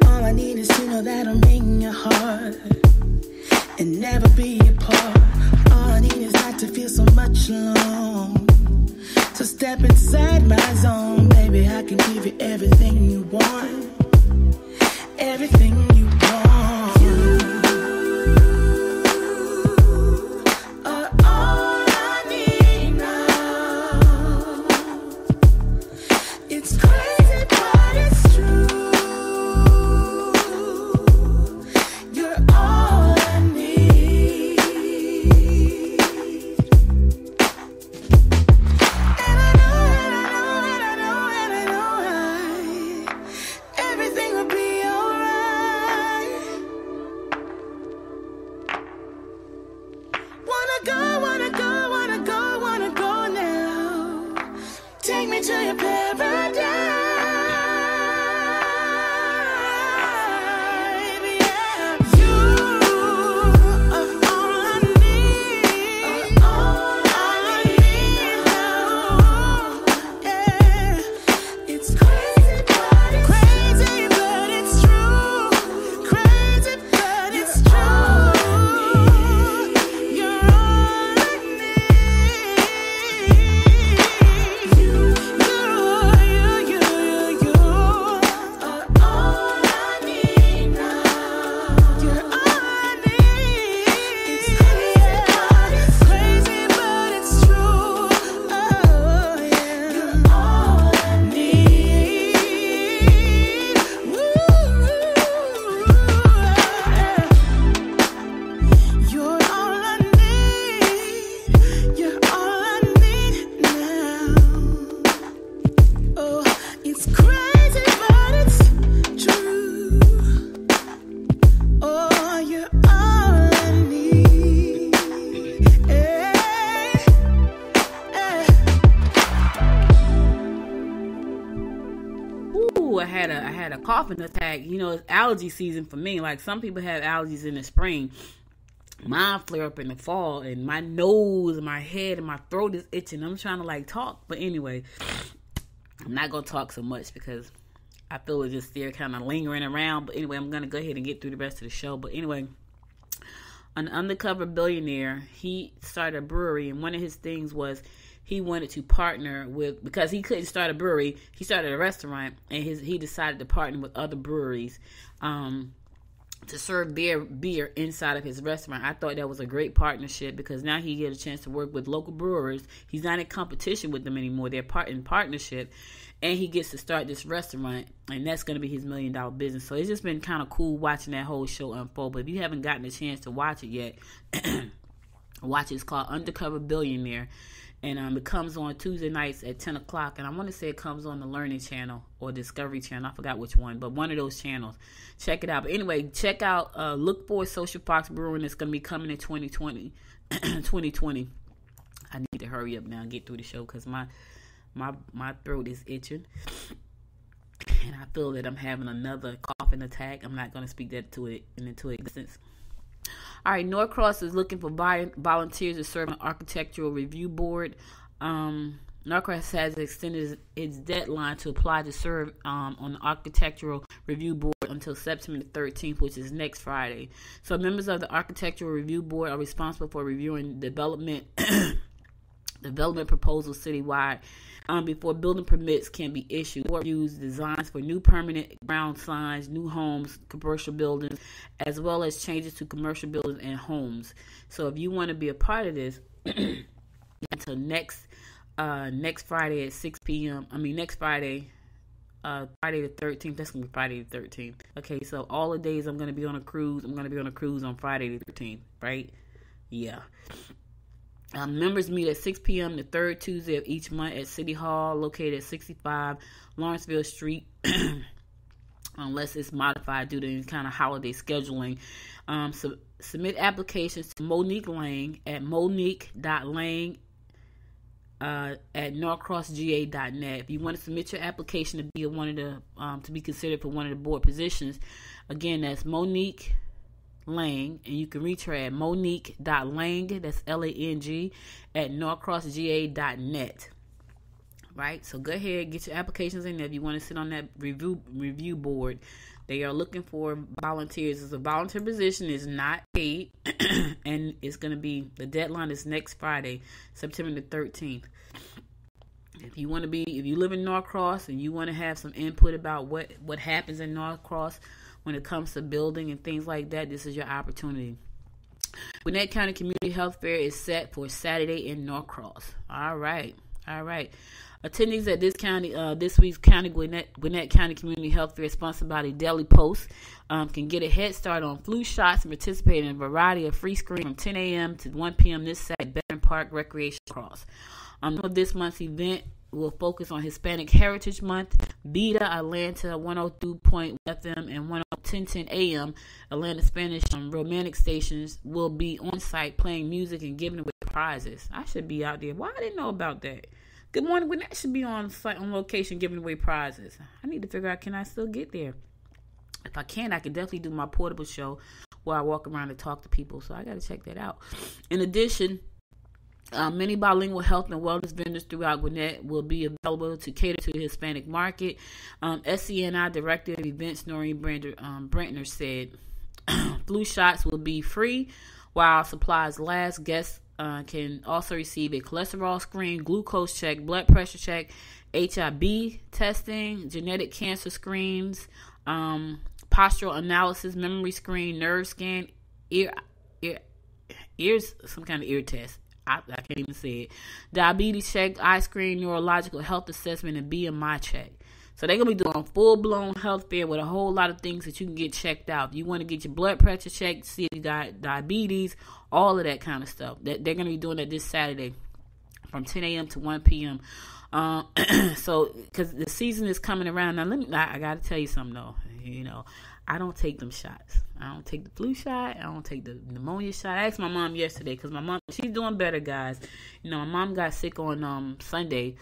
[SPEAKER 4] All I need is to know that I'm in your heart and never be apart. All I need is not to feel so much alone. So step step inside my zone, baby, I can give you everything you want. Everything you want. You are all I need now. It's crazy, but it's true. You're all I need. And I know everything will be alright. Wanna go now. Take me to your paradise. Yeah. You are all I need. All I need now. Yeah. It's crazy, but it's true. Crazy, but it's true. You're all I need. You are all I need now. You're all I need. It's crazy, but it's true. Oh yeah. You're all I need. You're all I need. You're all I need now. Oh, it's crazy, but it's true. Oh, you're all I need. Hey, hey.
[SPEAKER 2] Ooh, I had a coughing attack. You know, it's allergy season for me. Like some people have allergies in the spring. Mine flare up in the fall, and my nose, my head, and my throat is itching. I'm trying to like talk, but anyway, I'm not gonna talk so much because I feel it's just there kind of lingering around. But anyway, I'm gonna go ahead and get through the rest of the show. But anyway, an undercover billionaire, he started a brewery, and one of his things was he wanted to partner with, because he couldn't start a brewery, he started a restaurant, and he decided to partner with other breweries to serve beer inside of his restaurant. I thought that was a great partnership because now he get a chance to work with local brewers. He's not in competition with them anymore. They're in partnership, and he gets to start this restaurant, and that's going to be his $1 million business. So it's just been kind of cool watching that whole show unfold. But if you haven't gotten a chance to watch it yet, watch it. It's called Undercover Billionaire. And it comes on Tuesday nights at 10 o'clock. And I want to say it comes on the Learning Channel or Discovery Channel. I forgot which one, but one of those channels. Check it out. But anyway, check out, look for Social Fox Brewing. It's going to be coming in 2020. 2020. I need to hurry up now and get through the show because my throat is itching. And I feel that I'm having another coughing attack. I'm not going to speak that into existence. All right, Norcross is looking for volunteers to serve on the Architectural Review Board. Norcross has extended its deadline to apply to serve on the Architectural Review Board until September the 13th, which is next Friday. So members of the Architectural Review Board are responsible for reviewing development proposals citywide before building permits can be issued, or use designs for new permanent ground signs, new homes, commercial buildings, as well as changes to commercial buildings and homes. So if you want to be a part of this, until next Friday at 6 p.m. Next Friday, Friday the 13th. That's going to be Friday the 13th. Okay, so all the days I'm going to be on a cruise. I'm going to be on a cruise on Friday the 13th, right? Yeah. Members meet at 6 p.m. the third Tuesday of each month at City Hall, located at 65 Lawrenceville Street, unless it's modified due to any kind of holiday scheduling. Submit applications to Monique Lang at monique.lang at norcrossga.net. If you want to submit your application to be to be considered for one of the board positions, again, that's Monique Lang, and you can reach her at monique.lang, that's Lang, at norcrossga.net. Right, so go ahead, get your applications in there if you want to sit on that review board. They are looking for volunteers. It's a volunteer position, is not paid, and it's going to be, the deadline is next Friday, September the 13th. If you live in Norcross and you want to have some input about what happens in Norcross when it comes to building and things like that, this is your opportunity. Gwinnett County Community Health Fair is set for Saturday in Norcross. All right. Attendees at this week's Gwinnett County Community Health Fair, sponsored by the Daily Post, can get a head start on flu shots and participate in a variety of free screenings from 10 a.m. to 1 p.m. this Saturday at Veteran Park Recreation Cross. This month's event will focus on Hispanic Heritage Month. Beta Atlanta 102.1 FM and 1010 AM Atlanta Spanish romantic stations will be on site playing music and giving away prizes. I should be out there. Why I didn't know about that? Good Morning Gwinnett should be on site, on location, giving away prizes. I need to figure out, can I still get there? If I can, I can definitely do my portable show where I walk around and talk to people. So I got to check that out. In addition, many bilingual health and wellness vendors throughout Gwinnett will be available to cater to the Hispanic market. SCNI Director of Events Noreen Brentner said flu shots will be free while supplies last. Guests can also receive a cholesterol screen, glucose check, blood pressure check, HIV testing, genetic cancer screens, postural analysis, memory screen, nerve scan, ears, some kind of ear test. I can't even say it. Diabetes check, eye screen, neurological health assessment, and BMI check. So they're going to be doing a full-blown health fair with a whole lot of things that you can get checked out. If you want to get your blood pressure checked, see if you got diabetes, all of that kind of stuff. They're going to be doing that this Saturday from 10 a.m. to 1 p.m. So, because the season is coming around. Now, I got to tell you something, though. I don't take them shots. I don't take the flu shot. I don't take the pneumonia shot. I asked my mom yesterday because my mom, she's doing better, guys. My mom got sick on Sunday.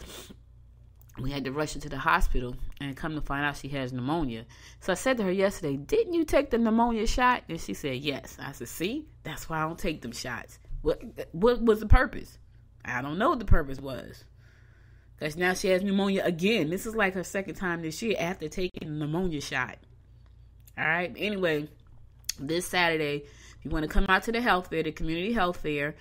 [SPEAKER 2] We had to rush her to the hospital and come to find out she has pneumonia. So I said to her yesterday, didn't you take the pneumonia shot? And she said, yes. I said, see, that's why I don't take them shots. What was the purpose? I don't know what the purpose was. Because now she has pneumonia again. This is like her second time this year after taking the pneumonia shot. All right. Anyway, this Saturday, if you want to come out to the health fair, the community health fair,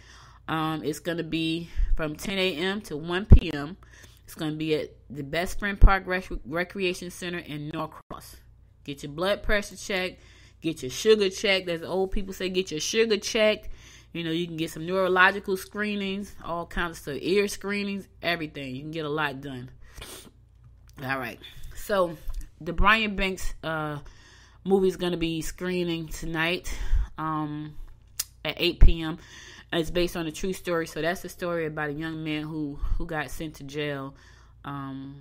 [SPEAKER 2] it's going to be from 10 a.m. to 1 p.m. It's going to be at the Best Friend Park Recreation Center in Norcross. Get your blood pressure checked. Get your sugar checked. As old people say, get your sugar checked. You can get some neurological screenings, all kinds of stuff, ear screenings, everything. You can get a lot done. All right. So the Brian Banks movie is going to be screening tonight at 8 p.m. It's based on a true story. So that's a story about a young man who got sent to jail. So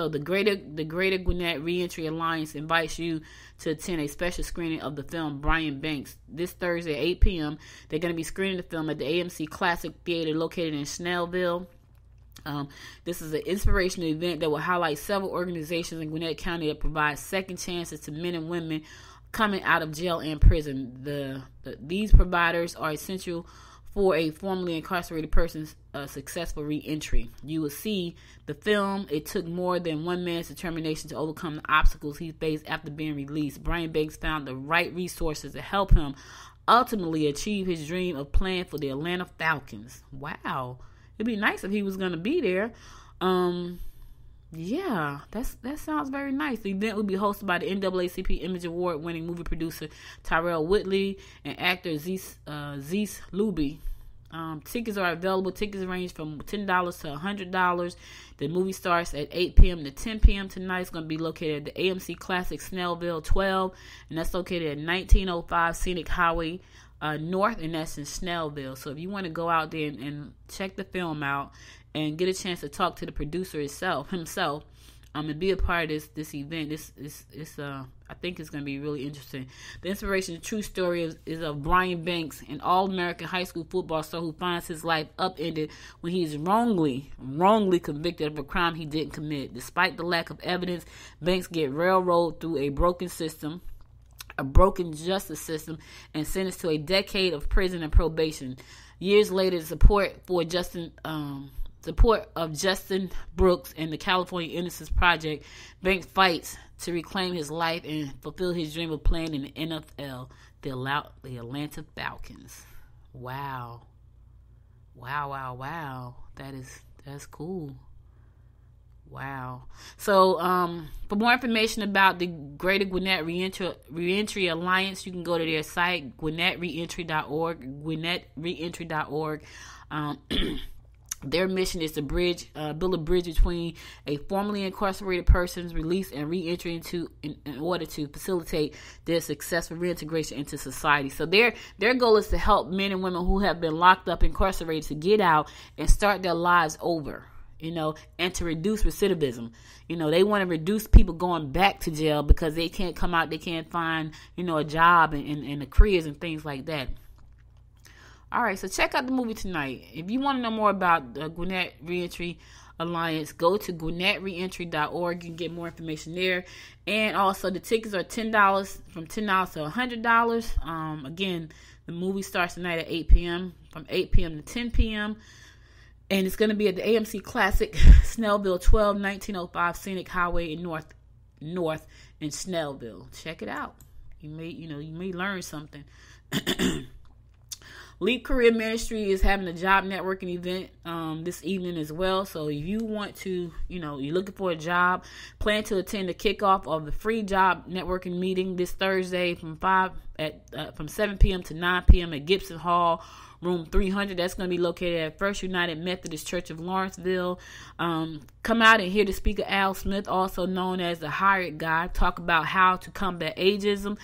[SPEAKER 2] the Greater Gwinnett Reentry Alliance invites you to attend a special screening of the film Brian Banks this Thursday at 8 p.m. They're going to be screening the film at the AMC Classic Theater located in Snellville. This is an inspirational event that will highlight several organizations in Gwinnett County that provide second chances to men and women coming out of jail and prison. These providers are essential for a formerly incarcerated person's successful reentry. You will see the film. It took more than one man's determination to overcome the obstacles he faced after being released. Brian Banks found the right resources to help him ultimately achieve his dream of playing for the Atlanta Falcons. Wow. It'd be nice if he was going to be there. Yeah, that sounds very nice. The event will be hosted by the NAACP Image Award winning movie producer Tyrell Whitley and actor Zeus Luby. Tickets are available. Tickets range from $10 to $100. The movie starts at 8 p.m. to 10 p.m. tonight. It's going to be located at the AMC Classic Snellville 12, and that's located at 1905 Scenic Highway North, and that's in Snellville. So if you want to go out there and check the film out and get a chance to talk to the producer himself, and be a part of this event, I think it's going to be really interesting. The inspiration, the true story is of Brian Banks, an all-American high school football star who finds his life upended when he is wrongly convicted of a crime he didn't commit. Despite the lack of evidence, Banks gets railroaded through a broken justice system, and sentenced to a decade of prison and probation. Years later, the support of Justin Brooks and the California Innocence Project, Banks fights to reclaim his life and fulfill his dream of playing in the NFL, the Atlanta Falcons. Wow. Wow. That's cool. Wow. So, for more information about the Greater Gwinnett Reentry Alliance, you can go to their site, GwinnettReentry.org, GwinnettReentry.org. Their mission is to build a bridge between a formerly incarcerated person's release and reentry in order to facilitate their successful reintegration into society. So their goal is to help men and women who have been locked up, incarcerated, to get out and start their lives over. And to reduce recidivism. They want to reduce people going back to jail because they can't come out, they can't find, a job and the careers and things like that. All right, so check out the movie tonight. If you want to know more about the Gwinnett Reentry Alliance, go to GwinnettReentry.org. You can get more information there. And also, the tickets are $10, from $10 to $100. Again, the movie starts tonight at 8 p.m., from 8 p.m. to 10 p.m., and it's going to be at the AMC Classic, Snellville 1905 Scenic Highway in North in Snellville. Check it out. You may learn something. Leap Career Ministry is having a job networking event this evening as well. So if you want to, you're looking for a job, plan to attend the kickoff of the free job networking meeting this Thursday from 7 p.m. to 9 p.m. at Gibson Hall, room 300. That's going to be located at First United Methodist Church of Lawrenceville. Come out and hear the speaker Al Smith, also known as the Hired Guy, talk about how to combat ageism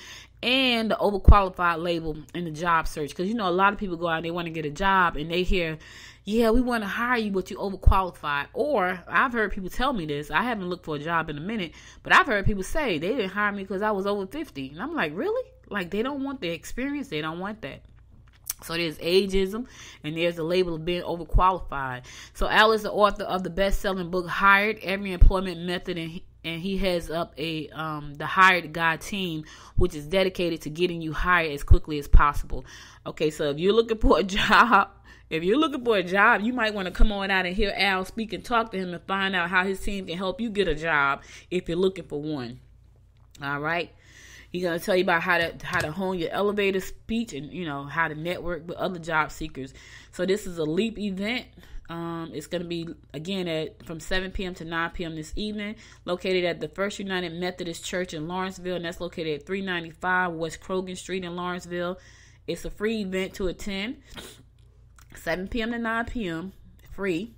[SPEAKER 2] and the overqualified label in the job search. Because, a lot of people go out and they want to get a job and they hear, yeah, we want to hire you, but you overqualified. Or I've heard people tell me this. I haven't looked for a job in a minute, but I've heard people say they didn't hire me because I was over 50. And I'm like, really? Like, they don't want the experience. They don't want that. So there's ageism and there's the label of being overqualified. So Al is the author of the best-selling book Hired, Every Employment Method, and he heads up the Hired Guy team, which is dedicated to getting you hired as quickly as possible. Okay, so if you're looking for a job, you might want to come on out and hear Al speak and talk to him and find out how his team can help you get a job if you're looking for one. All right. He's going to tell you about how to hone your elevator speech and, how to network with other job seekers. So this is a LEAP event. It's going to be, again, from 7 p.m. to 9 p.m. this evening, located at the First United Methodist Church in Lawrenceville, and that's located at 395 West Krogan Street in Lawrenceville. It's a free event to attend, 7 p.m. to 9 p.m., free.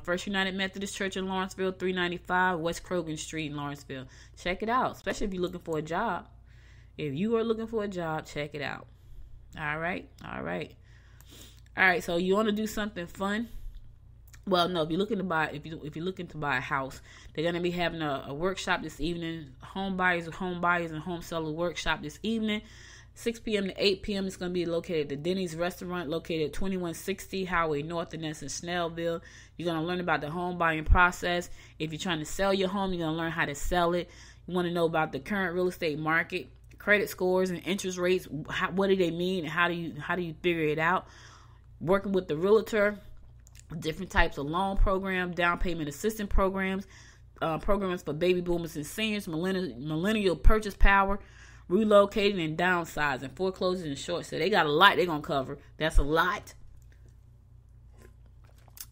[SPEAKER 2] First United Methodist Church in Lawrenceville, 395 West Krogan Street in Lawrenceville. Check it out, especially if you're looking for a job. If you are looking for a job, check it out. All right. So you want to do something fun? Well, no. If you're looking to buy a house, they're going to be having a workshop this evening. Home buyers and home seller workshop this evening. 6 p.m. to 8 p.m. It's going to be located at the Denny's restaurant, located at 2160 Highway North, and that's in Snellville. You're going to learn about the home buying process. If you're trying to sell your home, you're going to learn how to sell it. You want to know about the current real estate market, credit scores and interest rates. What do they mean? And how do you figure it out? Working with the realtor, different types of loan programs, down payment assistance programs, programs for baby boomers and seniors, millennial purchase power, relocating and downsizing, foreclosing and short sale. They got a lot they're going to cover. That's a lot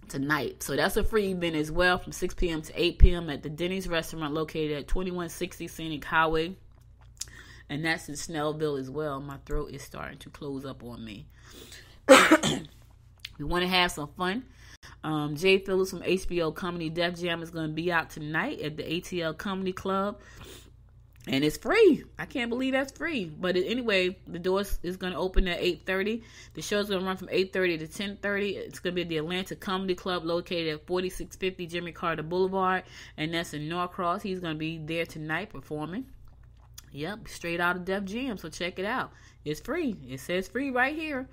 [SPEAKER 2] tonight. So that's a free event as well from 6 p.m. to 8 p.m. at the Denny's restaurant located at 2160 Scenic Highway. And that's in Snellville as well. My throat is starting to close up on me. We want to have some fun. Jay Phillips from HBO Comedy Def Jam is going to be out tonight at the ATL Comedy Club. And it's free. I can't believe that's free. But anyway, the doors is going to open at 8:30. The show's going to run from 8:30 to 10:30. It's going to be at the Atlanta Comedy Club located at 4650 Jimmy Carter Boulevard. And that's in Norcross. He's going to be there tonight performing. Yep, straight out of Def Jam. So check it out. It's free. It says free right here.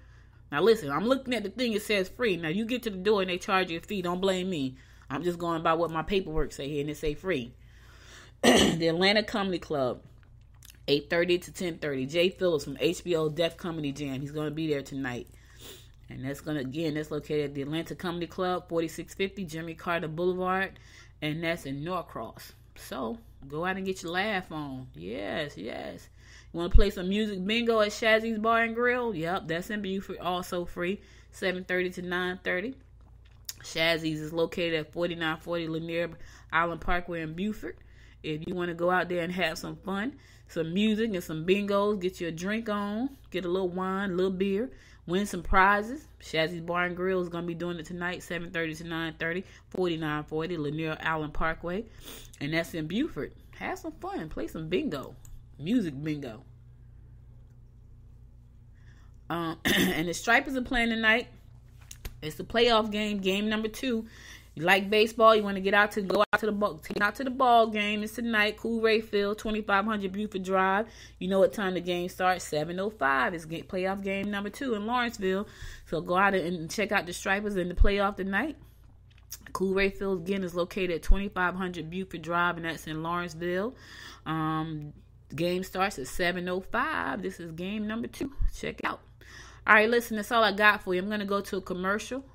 [SPEAKER 2] Now listen, I'm looking at the thing. It says free. Now you get to the door and they charge you a fee. Don't blame me. I'm just going by what my paperwork say here, and it say free. The Atlanta Comedy Club, 8:30 to 10:30. Jay Phillips from HBO Def Comedy Jam. He's going to be there tonight. And that's located at the Atlanta Comedy Club, 4650 Jimmy Carter Boulevard. And that's in Norcross. So, go out and get your laugh on. Yes. Want to play some music bingo at Shazzy's Bar and Grill? Yep, that's in Beaufort. Also free, 7:30 to 9:30. Shazzy's is located at 4940 Lanier Island Parkway in Beaufort. If you want to go out there and have some fun, some music and some bingos, get you a drink on, get a little wine, a little beer, win some prizes. Shazzy's Bar and Grill is going to be doing it tonight, 7:30 to 9:30, 4940 Lanier Island Parkway. And that's in Beaufort. Have some fun. Play some bingo. Music bingo. And the Stripers are playing tonight. It's the playoff game number 2. You like baseball, you want to go out to the ball game. It's tonight, Cool Ray Field, 2500 Buford Drive. You know what time the game starts, 7:05. It's playoff game number 2 in Lawrenceville. So go out and check out the Stripers in the playoff tonight. Cool Ray Field, again, is located at 2500 Buford Drive, and that's in Lawrenceville. The game starts at 7:05. This is game number 2. Check it out. All right, listen, that's all I got for you. I'm going to go to a commercial.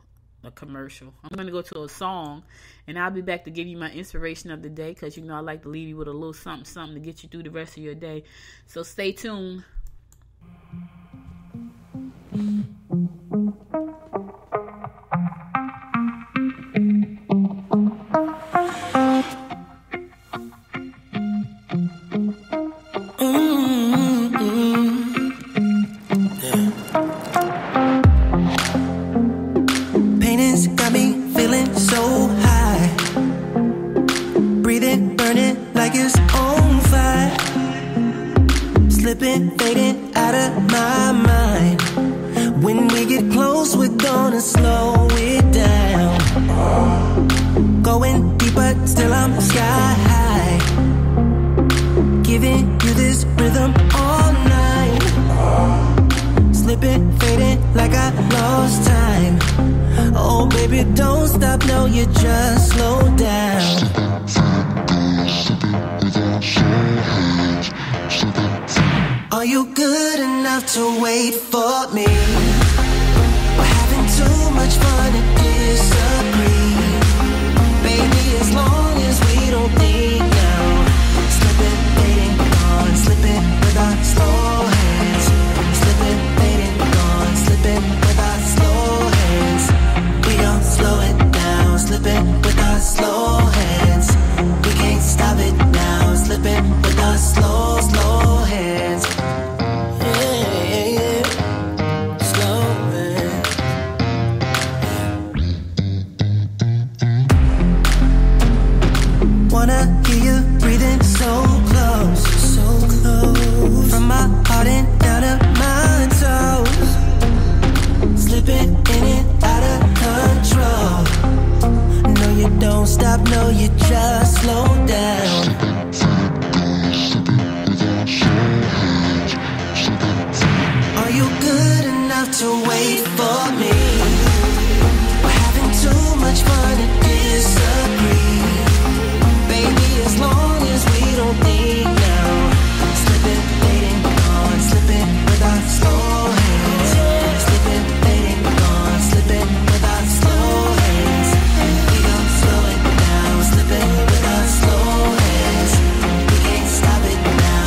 [SPEAKER 2] I'm going to go to a song, and I'll be back to give you my inspiration of the day, because, you know, I like to leave you with a little something to get you through the rest of your day. So stay tuned.
[SPEAKER 4] Fading out of my mind. When we get close, we're gonna slow it down. Going deeper, still I'm sky high. Giving you this rhythm all night. Slipping, fading like I lost time. Oh baby, don't stop, no, you just slow down. Are you good enough to wait for me? We're having too much fun to disagree. Baby, as long as we don't think now. Slipping, fading, gone, slipping with our slow hands. Slipping, fading, gone, slipping with our slow hands. We don't slow it down, slipping with our slow hands. We can't stop it now, slipping with our slow hands. Wanna hear you breathing so close, from my heart and down to my toes. Slipping in and out of control. No, you don't stop, no, you just slow down. Are you good enough to wait for me? We're having too much fun to disagree. Baby, as long as we don't think now. Slipping, fading, gone, slipping with our slow hands. Slipping, fading, gone, slipping with our slow hands. We don't slow it down, slipping with our slow hands. We can't stop it now,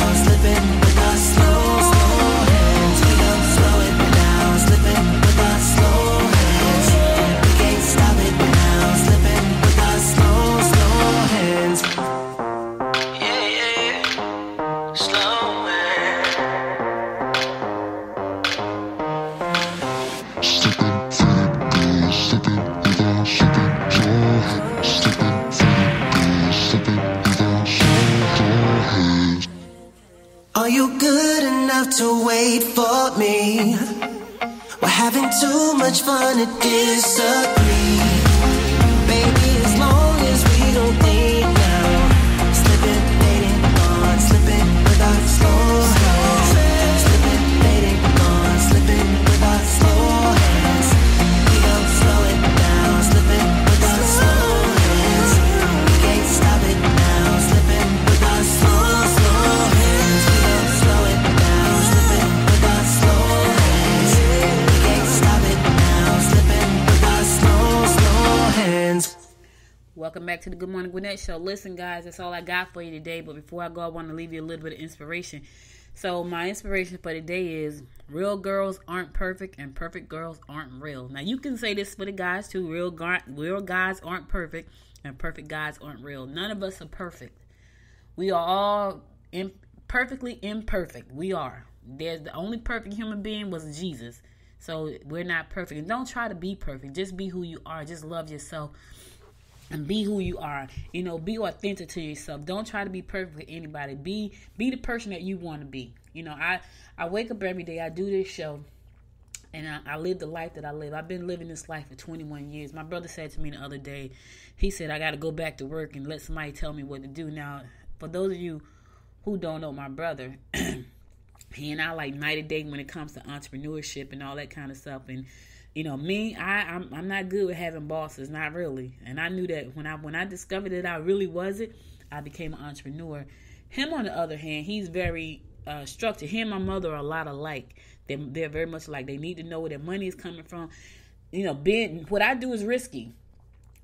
[SPEAKER 4] slipping with our slow hands. We don't slow it down, slipping with our slow hands. We can't stop it now, slipping with our slow hands. Are you good enough to wait for me? We're having too much fun to disagree. Baby, as long as we don't think now. Slipping, fading, gone, slipping with our slow hands. Slipping, fading, gone, slipping with our slow hands. We don't slow it down, slipping with our slow hands. We can't stop it now, slipping with our slow hands. We don't slow it down, slipping with our slow hands. We can't stop it now, slipping with our slow hands.
[SPEAKER 2] Welcome back to the Good Morning Gwinnett Show. Listen, guys, that's all I got for you today. But before I go, I want to leave you a little bit of inspiration. So my inspiration for today is real girls aren't perfect and perfect girls aren't real. Now you can say this for the guys too. Real guys aren't perfect and perfect guys aren't real. None of us are perfect. We are all perfectly imperfect. We are. There's the only perfect human being was Jesus. So we're not perfect. And don't try to be perfect. Just be who you are. Just love yourself. And be who you are. You know, be authentic to yourself. Don't try to be perfect with anybody. Be the person that you want to be. You know, I wake up every day. I do this show. And I live the life that I live. I've been living this life for 21 years. My brother said to me the other day, he said, I got to go back to work and let somebody tell me what to do. Now, for those of you who don't know my brother, he and I like night and day when it comes to entrepreneurship and all that kind of stuff. And you know, me, I'm not good with having bosses, not really. And I knew that when I discovered that I really wasn't, I became an entrepreneur. Him, on the other hand, he's very structured. Him and my mother are a lot alike. They're very much alike. They need to know where their money is coming from. You know, what I do is risky.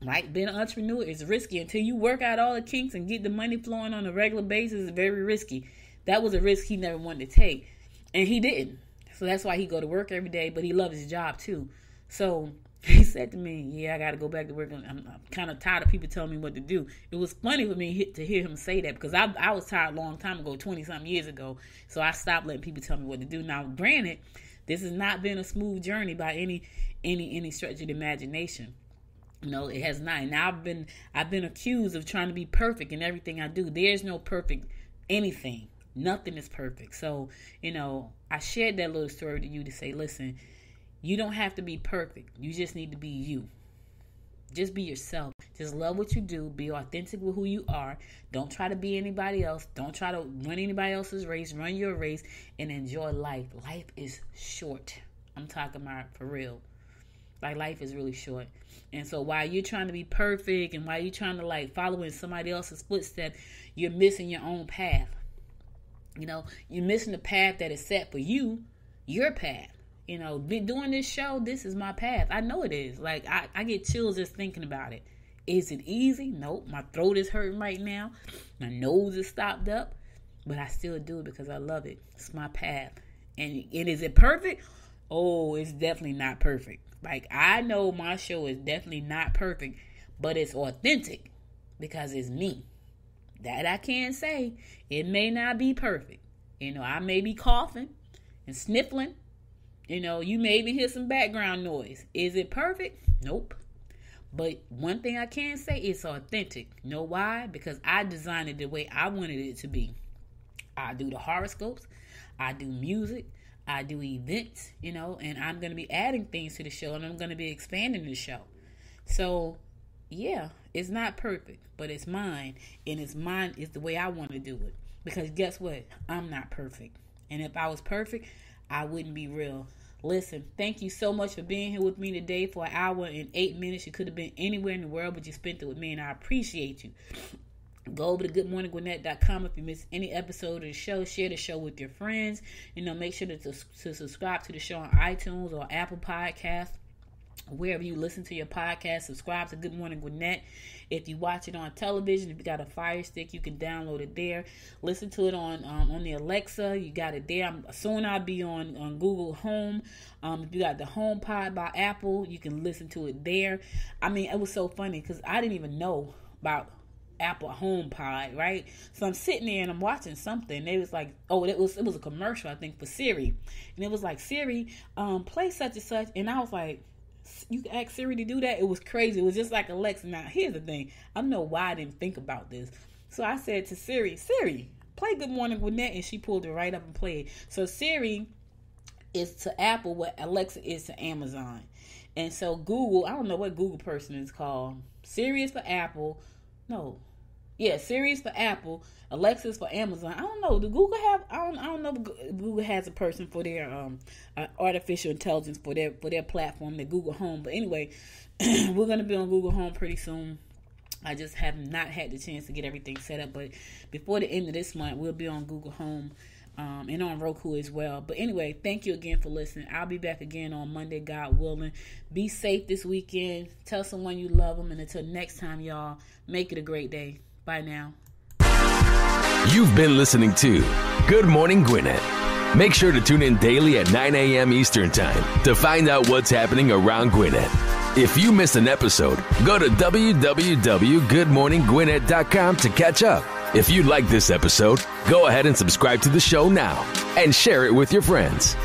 [SPEAKER 2] Right? Being an entrepreneur is risky. Until you work out all the kinks and get the money flowing on a regular basis, is very risky. That was a risk he never wanted to take. And he didn't. So that's why he go to work every day, but he loves his job too. So he said to me, yeah, I got to go back to work. I'm kind of tired of people telling me what to do. It was funny for me to hear him say that because I was tired a long time ago, 20-something years ago. So I stopped letting people tell me what to do. Now, granted, this has not been a smooth journey by any stretch of the imagination. No, it has not. And I've been accused of trying to be perfect in everything I do. There's no perfect anything. Nothing is perfect. So, you know, I shared that little story to you to say, listen, you don't have to be perfect. You just need to be you. Just be yourself. Just love what you do. Be authentic with who you are. Don't try to be anybody else. Don't try to run anybody else's race. Run your race and enjoy life. Life is short. I'm talking about for real. Like, life is really short. And so while you're trying to be perfect and while you're trying to like follow in somebody else's footsteps, you're missing your own path. You know, you're missing the path that is set for you, your path. You know, doing this show, this is my path. I know it is. Like, I get chills just thinking about it. Is it easy? Nope. My throat is hurting right now. My nose is stopped up. But I still do it because I love it. It's my path. And is it perfect? Oh, it's definitely not perfect. Like, I know my show is definitely not perfect, but it's authentic because it's me. That I can say. It may not be perfect. You know, I may be coughing and sniffling. You know, you may even hear some background noise. Is it perfect? Nope. But one thing I can say, it's authentic. You know why? Because I designed it the way I wanted it to be. I do the horoscopes. I do music. I do events, you know, and I'm going to be adding things to the show and I'm going to be expanding the show. So, yeah, it's not perfect, but it's mine. And it's mine is the way I want to do it. Because guess what? I'm not perfect. And if I was perfect, I wouldn't be real. Listen, thank you so much for being here with me today for 1 hour and 8 minutes. You could have been anywhere in the world, but you spent it with me, and I appreciate you. Go over to goodmorninggwinnett.com if you missed any episode of the show. Share the show with your friends. You know, make sure to subscribe to the show on iTunes or Apple Podcasts. Wherever you listen to your podcast, subscribe to Good Morning Gwinnett. If you watch it on television, if you got a Fire Stick, you can download it there. Listen to it on the Alexa. You got it there. Soon I'll be on Google Home. If you got the Home Pod by Apple, you can listen to it there. I mean, it was so funny because I didn't even know about Apple Home Pod, right? So I'm sitting there and I'm watching something. They was like, oh, it was a commercial, I think, for Siri. And it was like, Siri, play such and such. And I was like, you can ask Siri to do that? It was crazy. It was just like Alexa. Now, here's the thing. I don't know why I didn't think about this. So I said to Siri, play Good Morning Gwinnett, and she pulled it right up and played. So Siri is to Apple what Alexa is to Amazon. And so Google, I don't know what Google person is called. Siri is for Apple. No. Yeah, Siri is for Apple. Alexa is for Amazon. I don't know. Do Google have? I don't know if Google has a person for their artificial intelligence for their platform, their Google Home. But anyway, we're gonna be on Google Home pretty soon. I just have not had the chance to get everything set up. But before the end of this month, we'll be on Google Home and on Roku as well. But anyway, thank you again for listening. I'll be back again on Monday, God willing. Be safe this weekend. Tell someone you love them. And until next time, y'all, make it a great day. Bye now.
[SPEAKER 1] You've been listening to Good Morning Gwinnett. Make sure to tune in daily at 9 a.m. Eastern Time to find out what's happening around Gwinnett. If you missed an episode, go to www.goodmorninggwinnett.com to catch up. If you like this episode, go ahead and subscribe to the show now and share it with your friends.